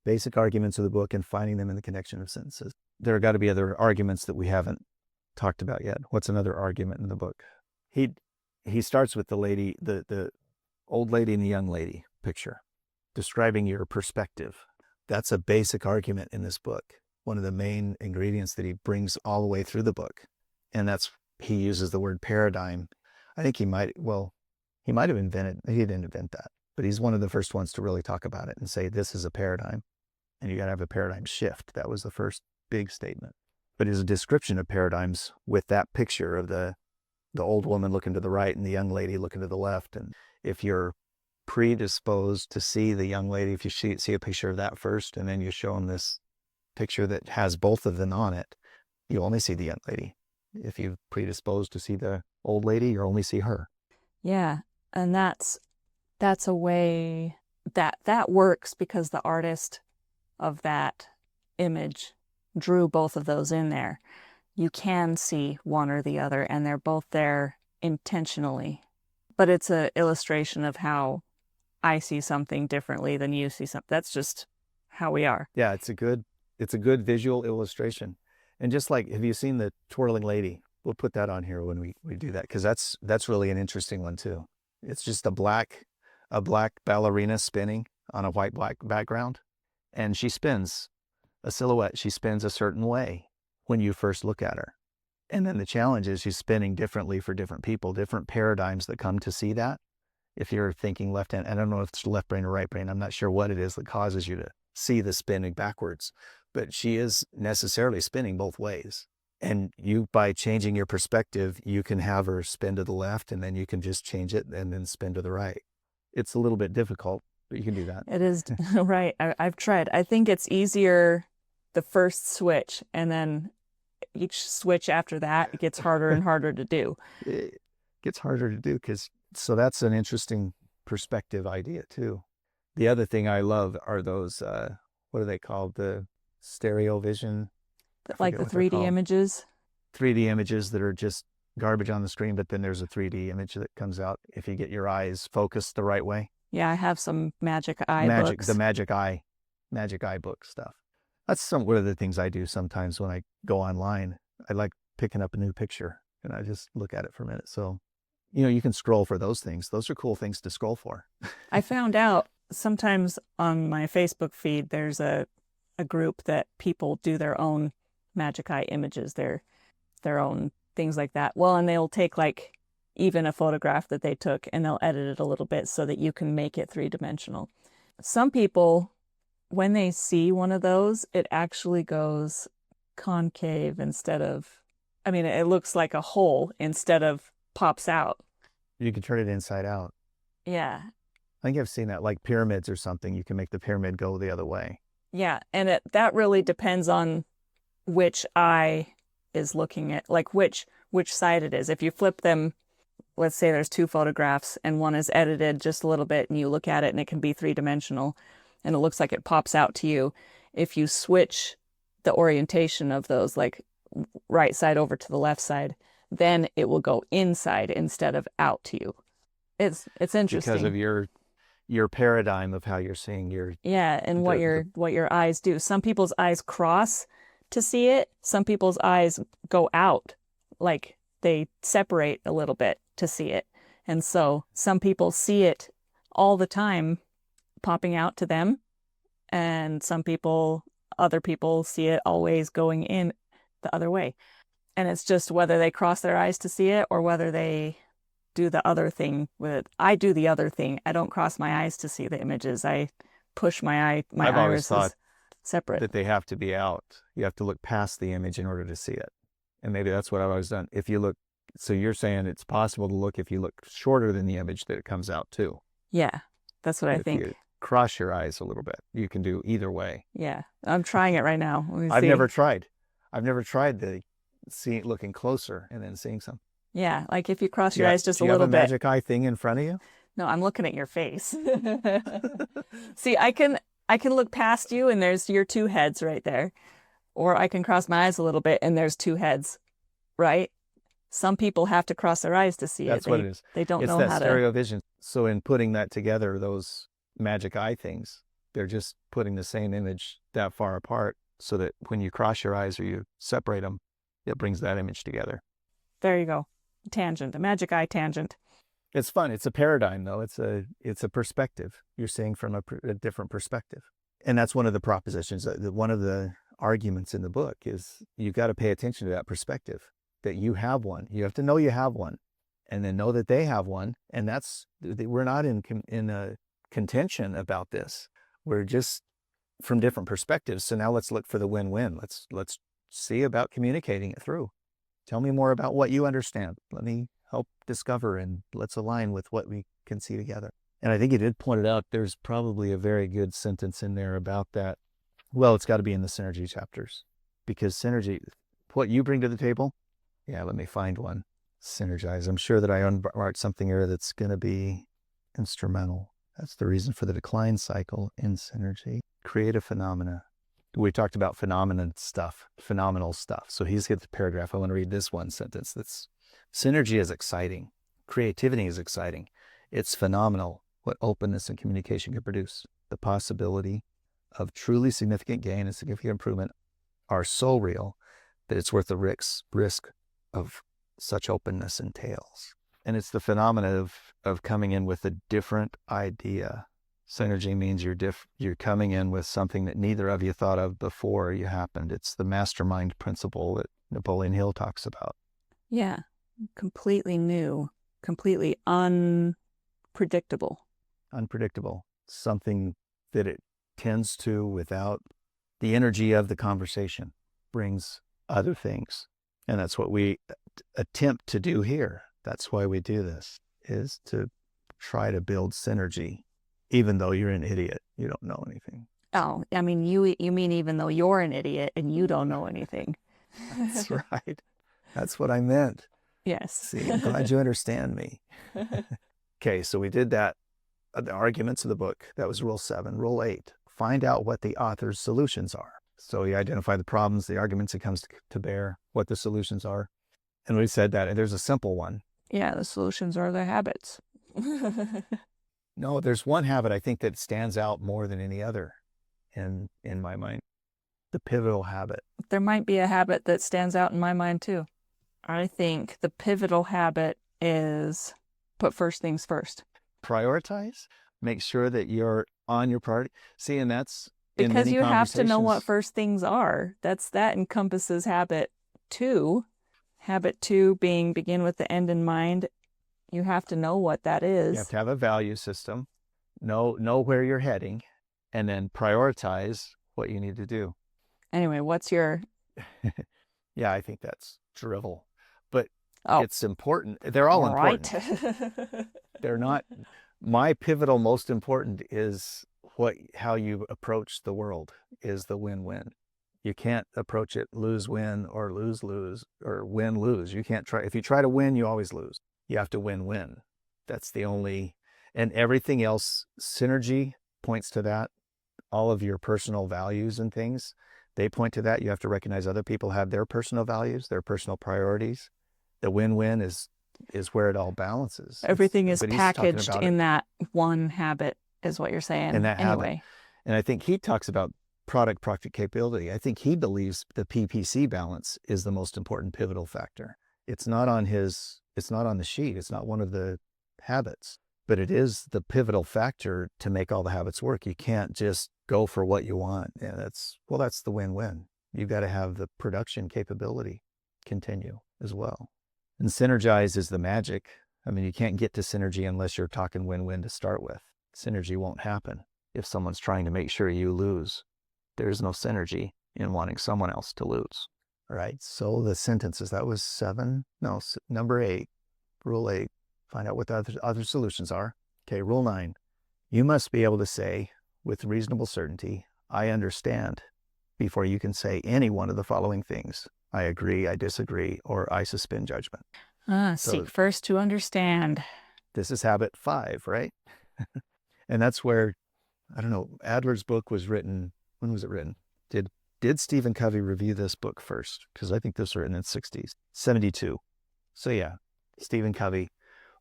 Basic arguments of the book and finding them in the connection of sentences. There have got to be other arguments that we haven't talked about yet. What's another argument in the book? He starts with the lady, the old lady and the young lady picture, describing your perspective. That's a basic argument in this book. one of the main ingredients that he brings all the way through the book. And he uses the word paradigm. I think he might have invented, he didn't invent that, but he's one of the first ones to really talk about it and say, this is a paradigm and you got to have a paradigm shift. That was the first big statement. But his description of paradigms with that picture of the old woman looking to the right and the young lady looking to the left. And if you're predisposed to see the young lady, if you see a picture of that first, and then you show them this picture that has both of them on it, you only see the young lady. If you're predisposed to see the old lady, you only see her. Yeah. And that's a way that works because the artist of that image drew both of those in there. You can see one or the other, and they're both there intentionally. But it's an illustration of how I see something differently than you see something. That's just how we are. Yeah, it's a good visual illustration. And just like, have you seen the twirling lady? We'll put that on here when we do that, because that's really an interesting one too. It's just a black ballerina spinning on a black background, and she spins a silhouette. She spins a certain way when you first look at her. And then the challenge is she's spinning differently for different people, different paradigms that come to see that. If you're thinking left hand, I don't know if it's left brain or right brain, I'm not sure what it is that causes you to see the spinning backwards, but she is necessarily spinning both ways. And you, by changing your perspective, you can have her spin to the left, and then you can just change it and then spin to the right. It's a little bit difficult, but you can do that. It is, right. I've tried. I think it's easier the first switch, and then each switch after that, it gets harder and harder to do. It gets harder to do so that's an interesting perspective idea too. The other thing I love are those, what are they called? The stereo vision. Like the 3D images? 3D images that are just garbage on the screen, but then there's a 3D image that comes out if you get your eyes focused the right way. Yeah, I have some magic eye books. The magic eye book stuff. That's one of the things I do sometimes when I go online. I like picking up a new picture and I just look at it for a minute. So, you can scroll for those things. Those are cool things to scroll for. I found out sometimes on my Facebook feed, there's a group that people do their own magic eye images, their own things like that. Well, and they'll take like even a photograph that they took and they'll edit it a little bit so that you can make it 3-dimensional. Some people, when they see one of those, it actually goes concave instead of, it looks like a hole instead of pops out. You can turn it inside out. Yeah. I think I've seen that, like pyramids or something. You can make the pyramid go the other way. Yeah, and that really depends on which eye is looking at, like which side it is. If you flip them, let's say there's 2 photographs and one is edited just a little bit and you look at it and it can be 3-dimensional and it looks like it pops out to you. If you switch the orientation of those, like right side over to the left side, then it will go inside instead of out to you. It's interesting. Because of your paradigm of how you're seeing and what your eyes do. Some people's eyes cross to see it. Some people's eyes go out, like they separate a little bit to see it. And so some people see it all the time popping out to them, and other people see it always going in the other way. And it's just whether they cross their eyes to see it or whether they do the other thing with it. I do the other thing. I don't cross my eyes to see the images. I push my I've always thought separate. That they have to be out. You have to look past the image in order to see it. And maybe that's what I've always done. If you look, so you're saying it's possible to look if you look shorter than the image that it comes out too. Yeah, that's what I think. If you cross your eyes a little bit, you can do either way. Yeah, I'm trying it right now. I've never tried the looking closer and then seeing some. Yeah, like if you cross your eyes just a little bit. Do you have a magic eye thing in front of you? No, I'm looking at your face. See, I can look past you and there's your 2 heads right there. Or I can cross my eyes a little bit and there's 2 heads, right? Some people have to cross their eyes to see it. That's what it is. They don't know how to. It's that stereo vision. So in putting that together, those magic eye things, they're just putting the same image that far apart so that when you cross your eyes or you separate them, it brings that image together. There you go. Tangent, a magic eye tangent. It's fun. It's a paradigm, though. It's a perspective. You're seeing from a different perspective. And that's one of the propositions. One of the arguments in the book is you've got to pay attention to that perspective, that you have one. You have to know you have one, and then know that they have one. And we're not in a contention about this. We're just from different perspectives. So now let's look for the win-win. Let's see about communicating it through. Tell me more about what you understand. Let me help discover, and let's align with what we can see together. And I think you did point it out. There's probably a very good sentence in there about that. Well, it's got to be in the synergy chapters, because synergy, what you bring to the table. Yeah, let me find one. Synergize. I'm sure that I unmarked something here that's going to be instrumental. That's the reason for the decline cycle in synergy. Creative phenomena. We talked about phenomenal stuff. So he's got the paragraph. I want to read this one sentence. That's synergy is exciting. Creativity is exciting. It's phenomenal what openness and communication can produce. The possibility of truly significant gain and significant improvement are so real that it's worth the risk of such openness entails. And it's the phenomena of coming in with a different idea. Synergy means you're coming in with something that neither of you thought of before you happened. It's the mastermind principle that Napoleon Hill talks about. Yeah, completely new, completely unpredictable. Something that it tends to, without the energy of the conversation, brings other things. And that's what we attempt to do here. That's why we do this, is to try to build synergy, even though you're an idiot, you don't know anything. Oh, I mean, you mean even though you're an idiot and you don't know anything. That's right. That's what I meant. Yes. See, I'm glad you understand me. Okay, so we did that. The arguments of the book, that was rule 7. Rule 8, find out what the author's solutions are. So you identify the problems, the arguments it comes to bear, what the solutions are. And we said that, and there's a simple one. Yeah, the solutions are the habits. No, there's one habit I think that stands out more than any other in my mind. The pivotal habit. There might be a habit that stands out in my mind too. I think the pivotal habit is put first things first. Prioritize. Make sure that you're on your priority. See, and that's because you have to know what first things are. That encompasses habit 2. Habit 2 being begin with the end in mind. You have to know what that is. You have to have a value system, know where you're heading, and then prioritize what you need to do. Anyway, what's your... Yeah, I think that's drivel, but it's important. They're all important. They're not. My pivotal most important is how you approach the world is the win-win. You can't approach it lose-win or lose-lose or win-lose. You can't try. If you try to win, you always lose. You have to win-win. That's the only, and everything else, synergy points to that. All of your personal values and things, they point to that. You have to recognize other people have their personal values, their personal priorities. The win-win is where it all balances. Everything is packaged in that one habit, is what you're saying. In that anyway. Habit. And I think he talks about product capability. I think he believes the PPC balance is the most important pivotal factor. It's not on the sheet. It's not one of the habits, but it is the pivotal factor to make all the habits work. You can't just go for what you want. And that's the win-win. You've got to have the production capability continue as well. And synergize is the magic. I mean, you can't get to synergy unless you're talking win-win to start with. Synergy won't happen if someone's trying to make sure you lose. There's no synergy in wanting someone else to lose. All right. So the sentences, that was 7. No, number 8, rule 8, find out what the other solutions are. Okay. Rule 9, you must be able to say with reasonable certainty, I understand, before you can say any one of the following things. I agree, I disagree, or I suspend judgment. Seek first to understand. This is habit 5, right? And that's where, I don't know, Adler's book was written. When was it written? Did Stephen Covey review this book first? Because I think this was written in the 60s, 72. So yeah, Stephen Covey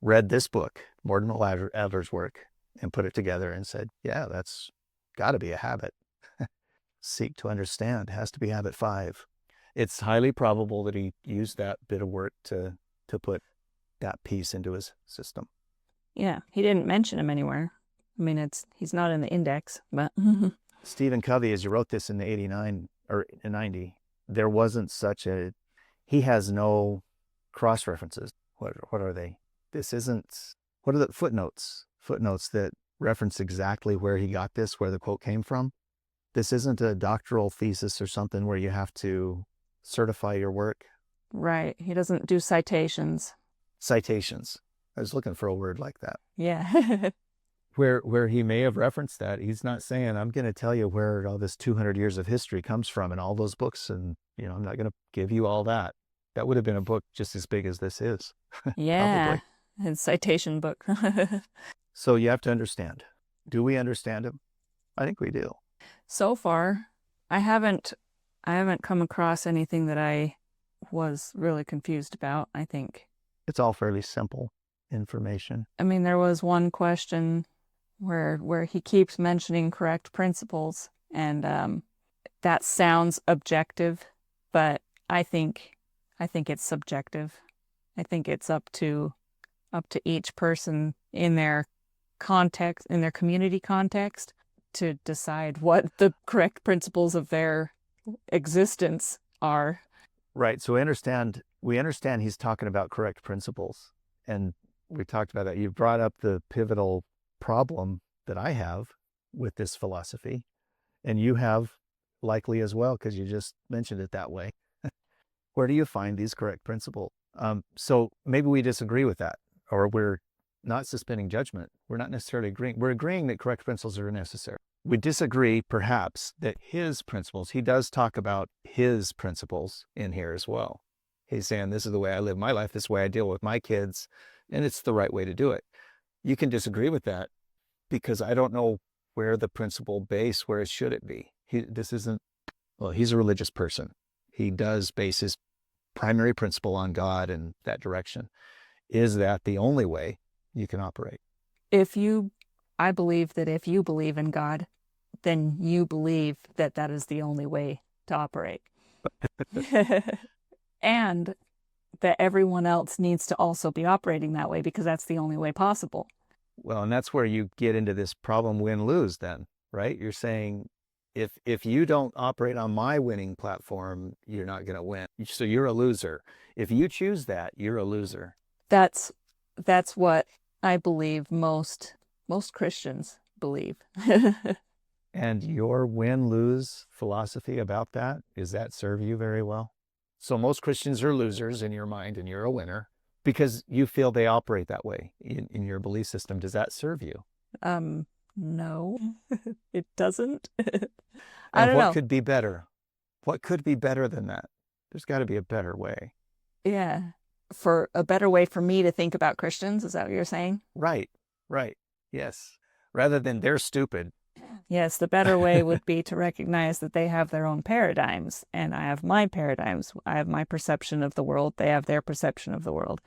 read this book, Mortimer Adler's work, and put it together and said, yeah, that's got to be a habit. Seek to understand has to be habit 5. It's highly probable that he used that bit of work to put that piece into his system. Yeah, he didn't mention him anywhere. I mean, he's not in the index, but... Stephen Covey, as you wrote this in the or 90, there wasn't such a, he has no cross references. What are they? This isn't, what are the footnotes? Footnotes that reference exactly where he got this, where the quote came from. This isn't a doctoral thesis or something where you have to certify your work. Right. He doesn't do citations. Citations. I was looking for a word like that. Yeah. Where he may have referenced that, he's not saying, I'm going to tell you where all this 200 years of history comes from and all those books, and I'm not going to give you all that. That would have been a book just as big as this is. Yeah. Probably. His citation book. So you have to understand. Do we understand him? I think we do. So far, I haven't come across anything that I was really confused about, I think. It's all fairly simple information. I mean, there was one question where he keeps mentioning correct principles, and that sounds objective, but I think it's subjective. I think it's up to each person in their context, in their community context, to decide what the correct principles of their existence are. Right. So we understand he's talking about correct principles. And we talked about that. You brought up the pivotal problem that I have with this philosophy, and you have likely as well, because you just mentioned it that way. Where do you find these correct principles? So maybe we disagree with that, or we're not suspending judgment. We're not necessarily agreeing. We're agreeing that correct principles are necessary. We disagree, perhaps, that his principles, he does talk about his principles in here as well. He's saying, this is the way I live my life, this is the way I deal with my kids, and it's the right way to do it. You can disagree with that, because I don't know where the principle base, where should it be? He's a religious person. He does base his primary principle on God and that direction. Is that the only way you can operate? I believe that if you believe in God, then you believe that that is the only way to operate. And that everyone else needs to also be operating that way, because that's the only way possible. Well, and that's where you get into this problem win-lose then, right? You're saying, if you don't operate on my winning platform, you're not going to win. So you're a loser. If you choose that, you're a loser. That's what I believe most Christians believe. And your win-lose philosophy about that, does that serve you very well? So most Christians are losers in your mind, and you're a winner because you feel they operate that way in your belief system. Does that serve you? No, it doesn't. I don't know. What know. could be better? What could be better than that? There's got to be a better way. Yeah. For a better way for me to think about Christians, is that what you're saying? Right. Yes. Rather than they're stupid. Yes, the better way would be to recognize that they have their own paradigms, and I have my paradigms. I have my perception of the world. They have their perception of the world.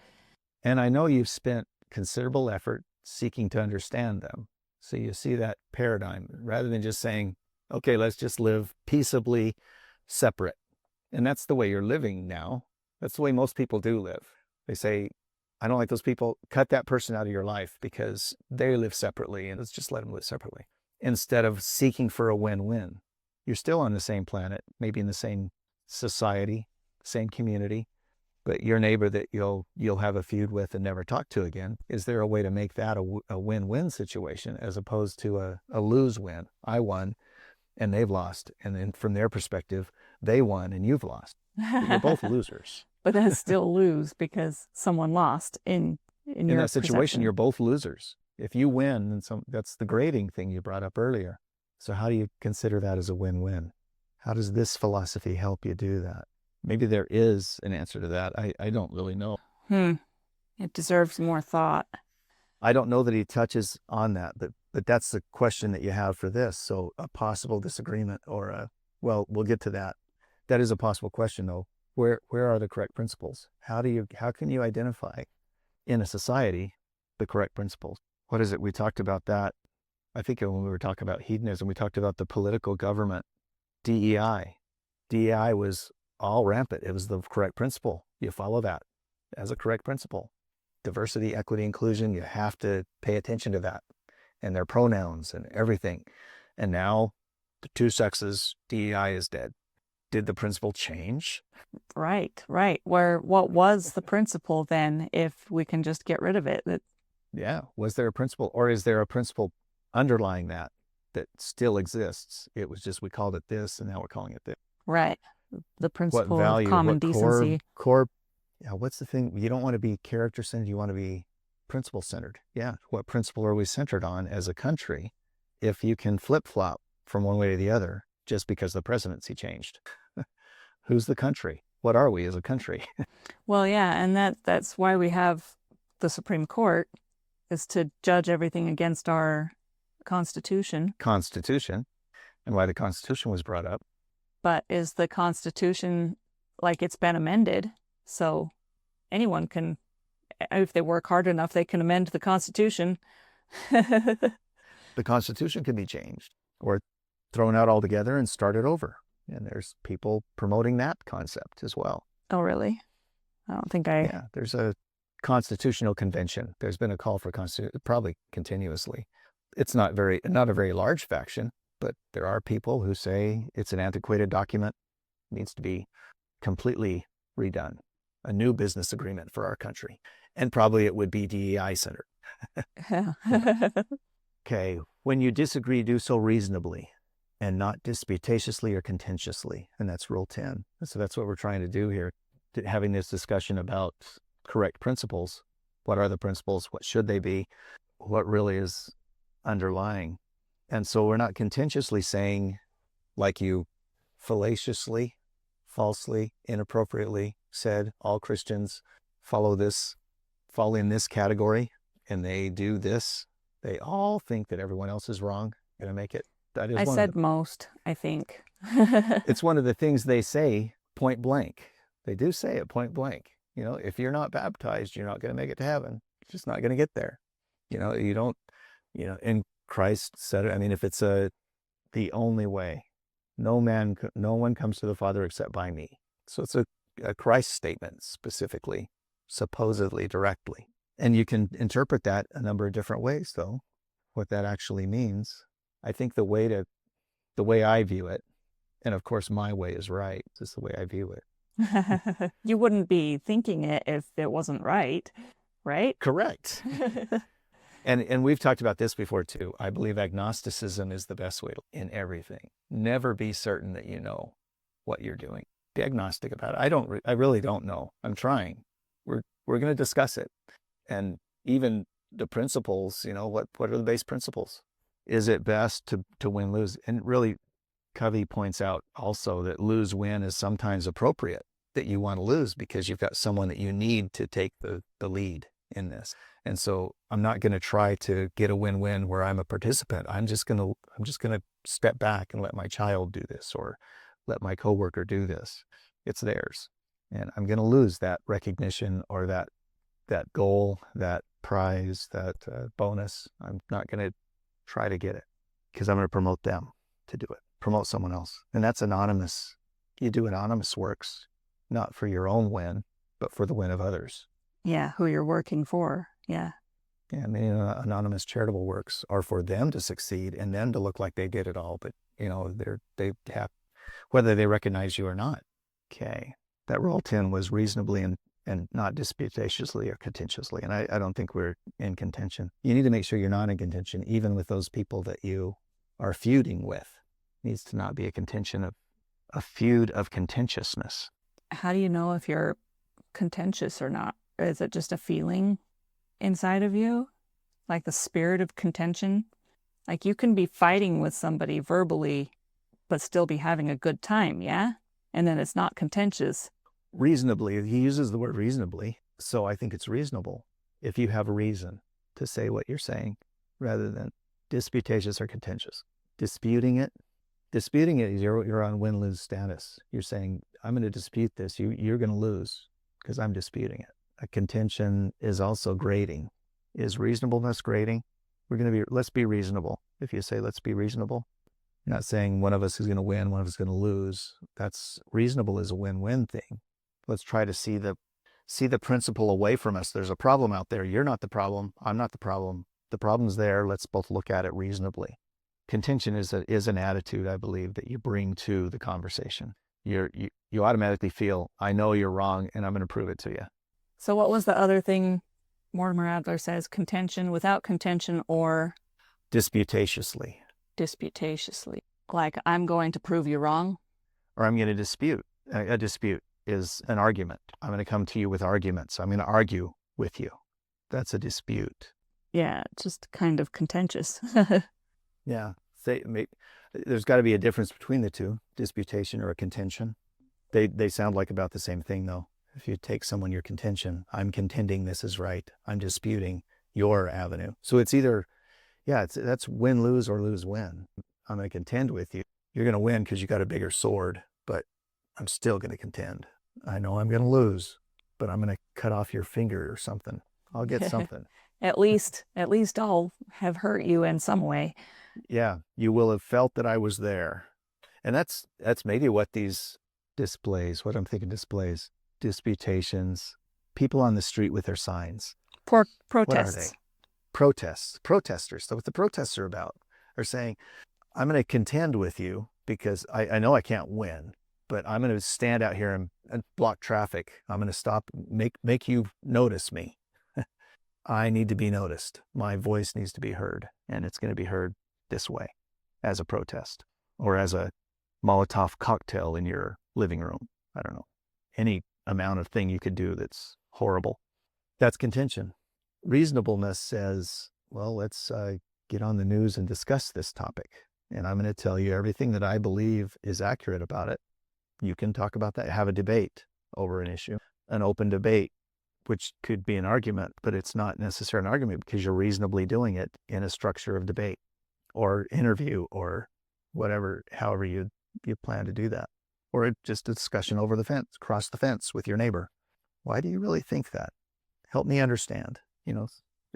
And I know you've spent considerable effort seeking to understand them. So you see that paradigm, rather than just saying, okay, let's just live peaceably separate. And that's the way you're living now. That's the way most people do live. They say, I don't like those people. Cut that person out of your life because they live separately, and let's just let them live separately. Instead of seeking for a win-win. You're still on the same planet, maybe in the same society, same community, but your neighbor that you'll have a feud with and never talk to again, is there a way to make that a win-win situation as opposed to a lose-win? I won and they've lost, and then from their perspective, they won and you've lost. But you're both losers. But that's still lose because someone lost in your that situation. perception. You're both losers. If you win, then that's the grading thing you brought up earlier. So how do you consider that as a win-win? How does this philosophy help you do that? Maybe there is an answer to that. I don't really know. It deserves more thought. I don't know that he touches on that, but that's the question that you have for this. So a possible disagreement well, we'll get to that. That is a possible question though. Where are the correct principles? How can you identify in a society the correct principles? What is it? We talked about that. I think when we were talking about hedonism, we talked about the political government, DEI. DEI was all rampant. It was the correct principle. You follow that as a correct principle. Diversity, equity, inclusion, you have to pay attention to that and their pronouns and everything. And now the two sexes, DEI is dead. Did the principle change? Right. What was the principle then if we can just get rid of it? Yeah. Was there a principle, or is there a principle underlying that still exists? It was just we called it this and now we're calling it this. Right. The What principle of value, common what decency. core, yeah, what's the thing? You don't want to be character centered, you want to be principle centered. Yeah. What principle are we centered on as a country if you can flip flop from one way to the other just because the presidency changed? Who's the country? What are we as a country? Well, yeah, and that's why we have the Supreme Court, is to judge everything against our Constitution. Constitution, and why the Constitution was brought up. But is the Constitution, like, it's been amended, so anyone can, if they work hard enough, they can amend the Constitution. The Constitution can be changed or thrown out altogether and started over. And there's people promoting that concept as well. Oh, really? I don't think Yeah, there's a constitutional convention. There's been a call for probably continuously. It's not a very large faction, but there are people who say it's an antiquated document, needs to be completely redone, a new business agreement for our country. And probably it would be DEI centered. Okay, when you disagree, do so reasonably and not disputatiously or contentiously. And that's Rule 10. So that's what we're trying to do here, having this discussion about correct principles. What are the principles? What should they be? What really is underlying? And so we're not contentiously saying, like you fallaciously, falsely, inappropriately said, all Christians fall in this category and they do this. They all think that everyone else is wrong. Gonna make it. That is I said most, I think. It's one of the things they say point blank. They do say it point blank. You know, if you're not baptized, you're not going to make it to heaven. You're just not going to get there. You know, you don't, and Christ said it. I mean, if it's the only way, no one comes to the Father except by me. So it's a Christ statement specifically, supposedly directly. And you can interpret that a number of different ways, though, what that actually means. I think the way I view it, and of course my way is right, this is the way I view it. You wouldn't be thinking it if it wasn't right? Correct. And we've talked about this before too. I believe agnosticism is the best way in everything. Never be certain that you know what you're doing. Be agnostic about it. I really don't know. I'm trying. We're going to discuss it. And even the principles, what are the base principles? Is it best to win, lose? And really, Covey points out also that lose-win is sometimes appropriate, that you want to lose because you've got someone that you need to take the lead in this. And so I'm not going to try to get a win-win where I'm a participant. I'm just going to step back and let my child do this or let my coworker do this. It's theirs. And I'm going to lose that recognition or that goal, that prize, that bonus. I'm not going to try to get it because I'm going to promote them to do it, promote someone else. And that's anonymous. You do anonymous works, not for your own win, but for the win of others. Yeah, who you're working for. Yeah. Yeah, I mean, anonymous charitable works are for them to succeed and them to look like they did it all. But, they have, whether they recognize you or not. Okay. That Rule 10 was reasonably and not disputatiously or contentiously. And I don't think we're in contention. You need to make sure you're not in contention, even with those people that you are feuding with. It needs to not be a contention of a feud of contentiousness. How do you know if you're contentious or not? Is it just a feeling inside of you? Like the spirit of contention? Like you can be fighting with somebody verbally, but still be having a good time, yeah? And then it's not contentious. Reasonably, he uses the word reasonably, so I think it's reasonable if you have a reason to say what you're saying rather than disputatious or contentious. Disputing it is you're on win-lose status. You're saying, I'm going to dispute this. You're going to lose because I'm disputing it. A contention is also grading. Is reasonableness grading? Let's be reasonable. If you say, let's be reasonable, you're not saying one of us is going to win, one of us is going to lose. That's reasonable is a win-win thing. Let's try to see the principle away from us. There's a problem out there. You're not the problem. I'm not the problem. The problem's there. Let's both look at it reasonably. Contention is an attitude, I believe, that you bring to the conversation. You automatically feel, I know you're wrong and I'm going to prove it to you. So what was the other thing Mortimer Adler says? Contention without contention or Disputatiously. disputatiously. Like, I'm going to prove you wrong. Or I'm going to dispute. A dispute is an argument. I'm going to come to you with arguments. I'm going to argue with you. That's a dispute. Yeah, just kind of contentious. Yeah. There's got to be a difference between the two, disputation or a contention. They sound like about the same thing, though. If you take someone your contention, I'm contending this is right. I'm disputing your avenue. So it's either, that's win-lose or lose-win. I'm going to contend with you. You're going to win because you got a bigger sword, but I'm still going to contend. I know I'm going to lose, but I'm going to cut off your finger or something. I'll get something. At least I'll have hurt you in some way. Yeah, you will have felt that I was there. And that's maybe what these displays, disputations, people on the street with their signs. Protests. What are they? Protesters. So what the protests are about are saying, I'm going to contend with you because I know I can't win, but I'm going to stand out here and block traffic. I'm going to stop, make you notice me. I need to be noticed. My voice needs to be heard, and it's going to be heard this way as a protest or as a Molotov cocktail in your living room. I don't know. Any amount of thing you could do that's horrible. That's contention. Reasonableness says, well, let's get on the news and discuss this topic. And I'm going to tell you everything that I believe is accurate about it. You can talk about that. Have a debate over an issue, an open debate, which could be an argument, but it's not necessarily an argument because you're reasonably doing it in a structure of debate or interview or whatever, however you plan to do that. Or just a discussion over the fence, cross the fence with your neighbor. Why do you really think that? Help me understand.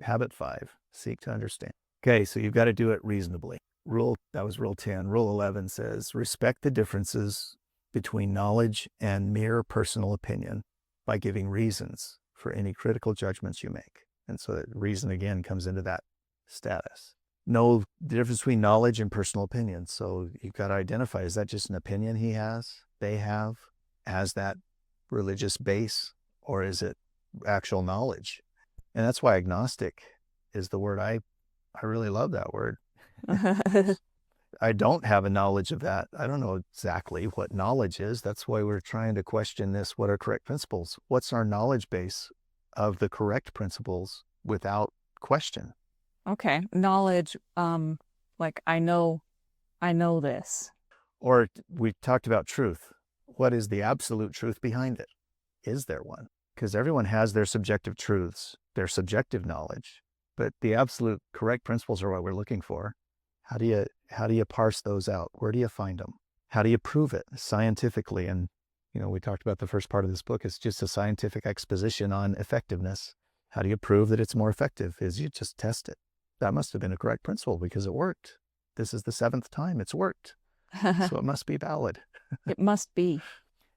Habit 5, seek to understand. Okay, so you've got to do it reasonably. That was rule 10. Rule 11 says, respect the differences between knowledge and mere personal opinion by giving reasons for any critical judgments you make. And so that reason again comes into that status. Know the difference between knowledge and personal opinion. So you've got to identify, is that just an opinion they have, as that religious base, or is it actual knowledge? And that's why agnostic is the word. I really love that word. I don't have a knowledge of that. I don't know exactly what knowledge is. That's why we're trying to question this. What are correct principles? What's our knowledge base of the correct principles without question? Okay. Knowledge, like I know this. Or we talked about truth. What is the absolute truth behind it? Is there one? Because everyone has their subjective truths, their subjective knowledge, but the absolute correct principles are what we're looking for. How do you parse those out? Where do you find them? How do you prove it scientifically? And, we talked about the first part of this book. It's just a scientific exposition on effectiveness. How do you prove that it's more effective? Is you just test it. That must have been a correct principle because it worked. This is the 7th time it's worked. So it must be valid. It must be.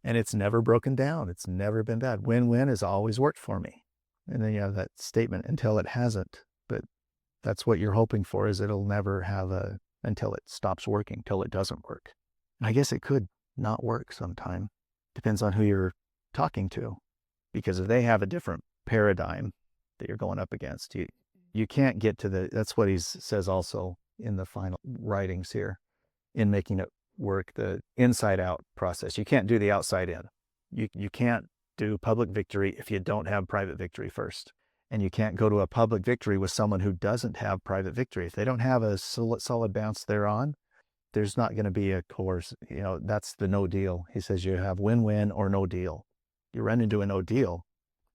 And it's never broken down. It's never been bad. Win-win has always worked for me. And then you have that statement, until it hasn't. But that's what you're hoping for, is it'll never have until it stops working, till it doesn't work. And I guess it could not work sometime. Depends on who you're talking to. Because if they have a different paradigm that you're going up against, you can't get to that's what he says also in the final writings here, in making it work, the inside out process. You can't do the outside in. You can't do public victory if you don't have private victory first. And you can't go to a public victory with someone who doesn't have private victory. If they don't have a solid bounce they're on, there's not going to be a course. That's the no deal. He says you have win-win or no deal. You run into a no deal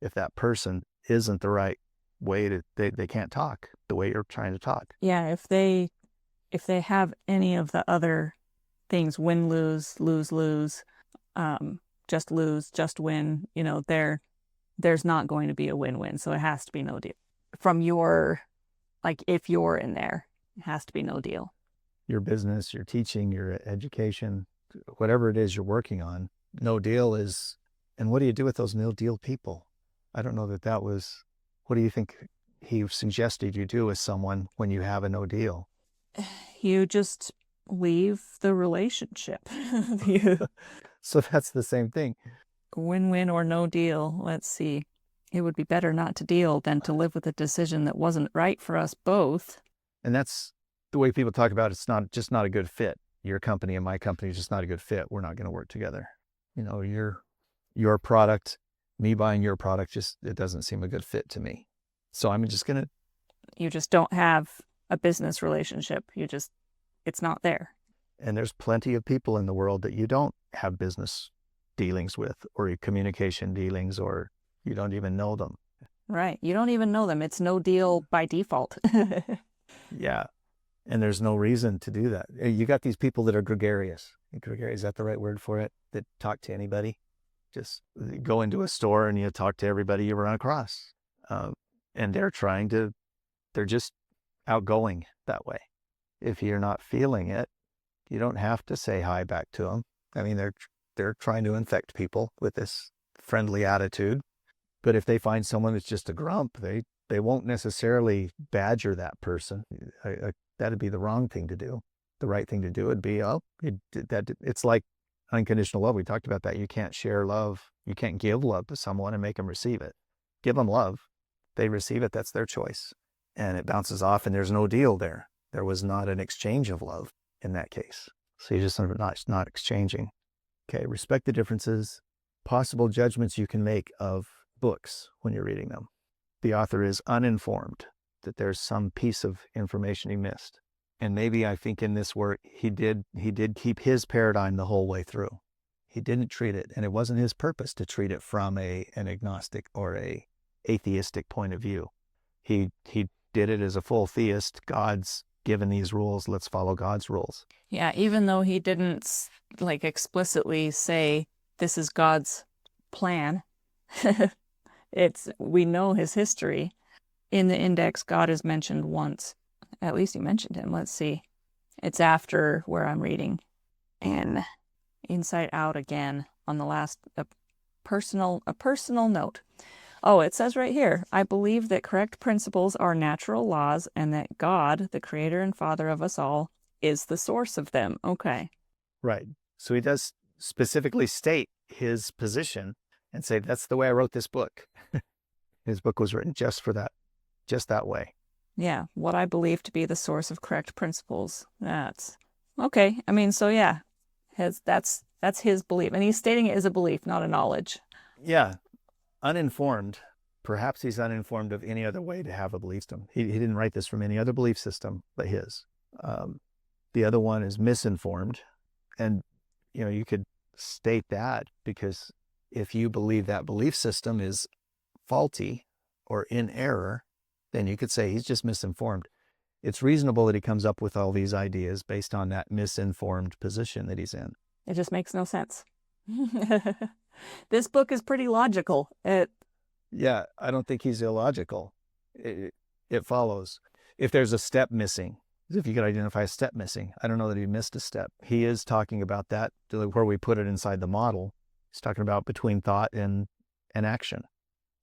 if that person isn't the right way they can't talk the way you're trying to talk. Yeah, if they have any of the other things, win, lose, just lose, just win, there's not going to be a win-win. So it has to be no deal. From if you're in there, it has to be no deal. Your business, your teaching, your education, whatever it is you're working on, no deal is, and what do you do with those no deal people? I don't know that was, what do you think he suggested you do with someone when you have a no deal? You just leave the relationship. So that's the same thing. Win-win or no deal. Let's see. It would be better not to deal than to live with a decision that wasn't right for us both. And that's the way people talk about it. It's not a good fit. Your company and my company is just not a good fit. We're not going to work together. Your product, me buying your product, it doesn't seem a good fit to me. So I'm just going to. You just don't have a business relationship. It's not there. And there's plenty of people in the world that you don't have business dealings with, or communication dealings, or you don't even know them. Right. You don't even know them. It's no deal by default. Yeah. And there's no reason to do that. You got these people that are gregarious. Gregarious, is that the right word for it? That talk to anybody. Just go into a store and you talk to everybody you run across. And they're just outgoing that way. If you're not feeling it, you don't have to say hi back to them. I mean, they're trying to infect people with this friendly attitude. But if they find someone that's just a grump, they won't necessarily badger that person. That'd be the wrong thing to do. The right thing to do would be, it's like unconditional love. We talked about that. You can't share love. You can't give love to someone and make them receive it. Give them love. They receive it. That's their choice. And it bounces off and there's no deal there. There was not an exchange of love in that case. So you're just not exchanging. Okay, respect the differences, possible judgments you can make of books when you're reading them. The author is uninformed that there's some piece of information he missed. And maybe I think in this work, he did keep his paradigm the whole way through. He didn't treat it, and it wasn't his purpose to treat it from an agnostic or a atheistic point of view. He did it as a full theist. God's given these rules, let's follow God's rules. Yeah, even though he didn't explicitly say this is God's plan, we know his history. In the index, God is mentioned once. At least he mentioned him. Let's see. It's after where I'm reading. And Inside Out again on the last, a personal note. Oh, it says right here, I believe that correct principles are natural laws and that God, the creator and father of us all, is the source of them. Okay. Right. So he does specifically state his position and say, that's the way I wrote this book. His book was written just that way. Yeah, what I believe to be the source of correct principles. That's okay. I mean, so yeah, that's his belief, and he's stating it as a belief, not a knowledge. Yeah, uninformed. Perhaps he's uninformed of any other way to have a belief system. He didn't write this from any other belief system but his. The other one is misinformed, and you could state that because if you believe that belief system is faulty or in error, then you could say he's just misinformed. It's reasonable that he comes up with all these ideas based on that misinformed position that he's in. It just makes no sense. This book is pretty logical. Yeah, I don't think he's illogical. It follows. If there's a step missing, if you could identify a step missing, I don't know that he missed a step. He is talking about that, where we put it inside the model. He's talking about between thought and action.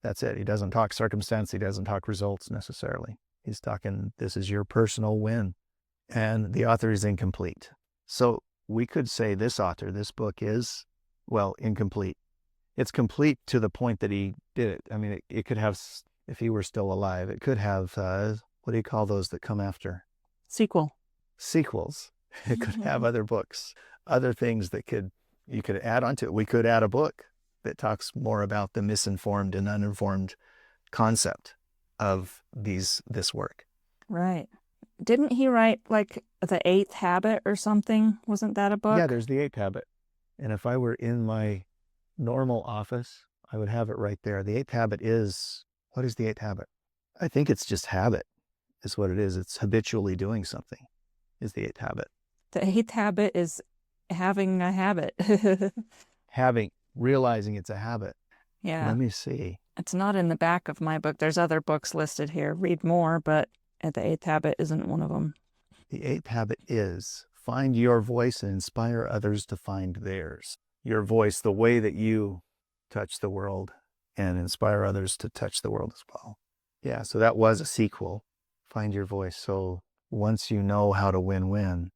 That's it. He doesn't talk circumstance. He doesn't talk results necessarily. He's talking, this is your personal win. And the author is incomplete. So we could say this book is, incomplete. It's complete to the point that he did it. I mean, it could have, if he were still alive, it could have, what do you call those that come after? Sequels. It could have other books, other things that you could add onto it. We could add a book that talks more about the misinformed and uninformed concept of this work. Right. Didn't he write The Eighth Habit or something? Wasn't that a book? Yeah, there's The Eighth Habit. And if I were in my normal office, I would have it right there. The Eighth Habit what is the Eighth Habit? I think it's just habit is what it is. It's habitually doing something is the Eighth Habit. The Eighth Habit is having a habit. Realizing it's a habit. Yeah. Let me see. It's not in the back of my book. There's other books listed here. Read more, but The Eighth Habit isn't one of them. The Eighth Habit is find your voice and inspire others to find theirs. Your voice, the way that you touch the world and inspire others to touch the world as well. Yeah, so that was a sequel. Find your voice. So once you know how to win-win,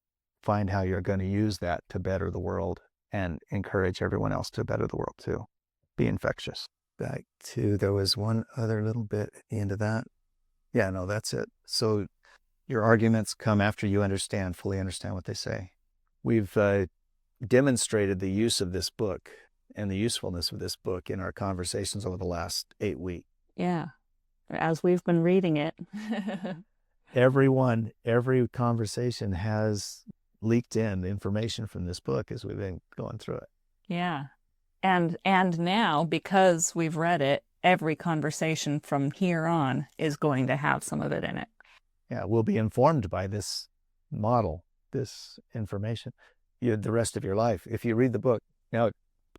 find how you're going to use that to better the world and encourage everyone else to better the world too. Be infectious. Back to, there was one other little bit at the end of that. Yeah, no, that's it. So your arguments come after you fully understand what they say. We've demonstrated the use of this book and the usefulness of this book in our conversations over the last 8 weeks. Yeah. As we've been reading it. Every conversation has leaked in information from this book as we've been going through it. Yeah. And now, because we've read it, every conversation from here on is going to have some of it in it. Yeah, we'll be informed by this model, this information, the rest of your life. If you read the book, now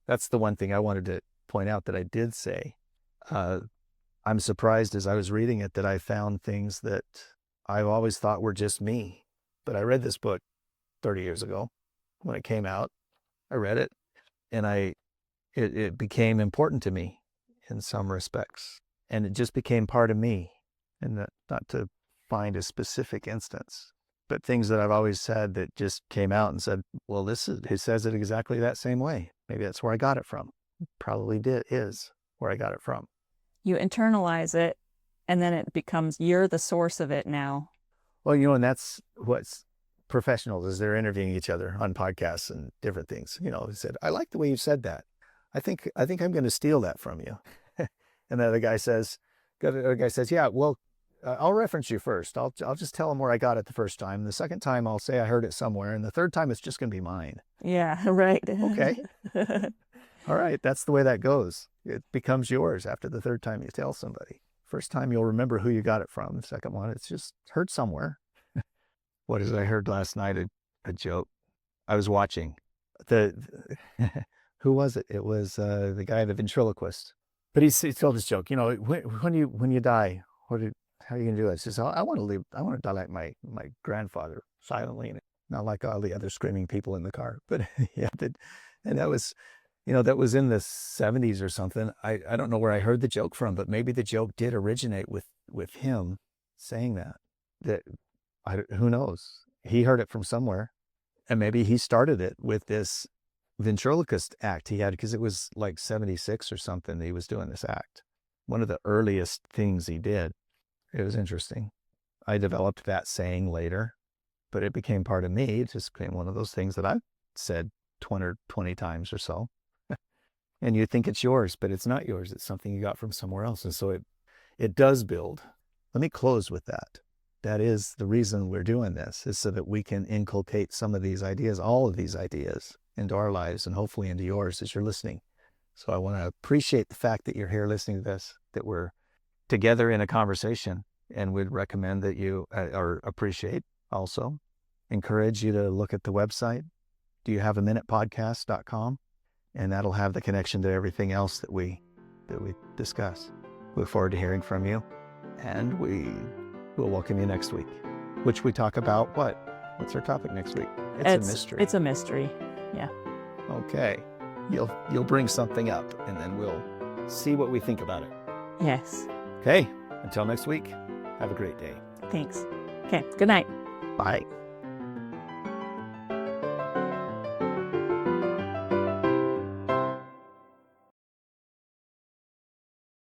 that's the one thing I wanted to point out that I did say. I'm surprised as I was reading it that I found things that I've always thought were just me. But I read this book 30 years ago when it came out. I read it, and it became important to me in some respects. And it just became part of me. And not to find a specific instance, but things that I've always said that just came out and said, well, he says it exactly that same way. Maybe that's where I got it from. Probably is where I got it from. You internalize it, and then it becomes, you're the source of it now. Well, and that's what's professionals as they're interviewing each other on podcasts and different things. He said, I like the way you said that. I think I'm going to steal that from you. And the other guy says, yeah, well, I'll reference you first. I'll just tell them where I got it the first time. The second time I'll say I heard it somewhere. And the third time it's just going to be mine. Yeah, right. Okay. All right. That's the way that goes. It becomes yours after the third time you tell somebody. First time you'll remember who you got it from. The second one, it's just heard somewhere. What is it? I heard last night a joke. I was watching who was it? It was the guy, the ventriloquist. But he told this joke. When you die, how are you gonna do it? He says, I want to die like my grandfather, silently, not like all the other screaming people in the car. But yeah, and that was, that was in the 70s or something. I don't know where I heard the joke from, but maybe the joke did originate with him saying that who knows? He heard it from somewhere, and maybe he started it with this ventriloquist act he had, because it was like 76 or something that he was doing this act. One of the earliest things he did. It was interesting. I developed that saying later, but it became part of me. It just became one of those things that I've said 20 times or so. And you think it's yours, but it's not yours. It's something you got from somewhere else. And so it does build. Let me close with that. That is the reason we're doing this, is so that we can inculcate some of these ideas, all of these ideas, into our lives and hopefully into yours as you're listening. So I want to appreciate the fact that you're here listening to this, that we're together in a conversation, and would recommend that you, or appreciate also, encourage you to look at the website, doyouhaveaminutepodcast.com, and that'll have the connection to everything else that we discuss. Look forward to hearing from you, and we will welcome you next week, which we talk about what? What's our topic next week? It's a mystery. It's a mystery. Yeah. Okay. You'll bring something up, and then we'll see what we think about it. Yes. Okay. Until next week, have a great day. Thanks. Okay. Good night. Bye.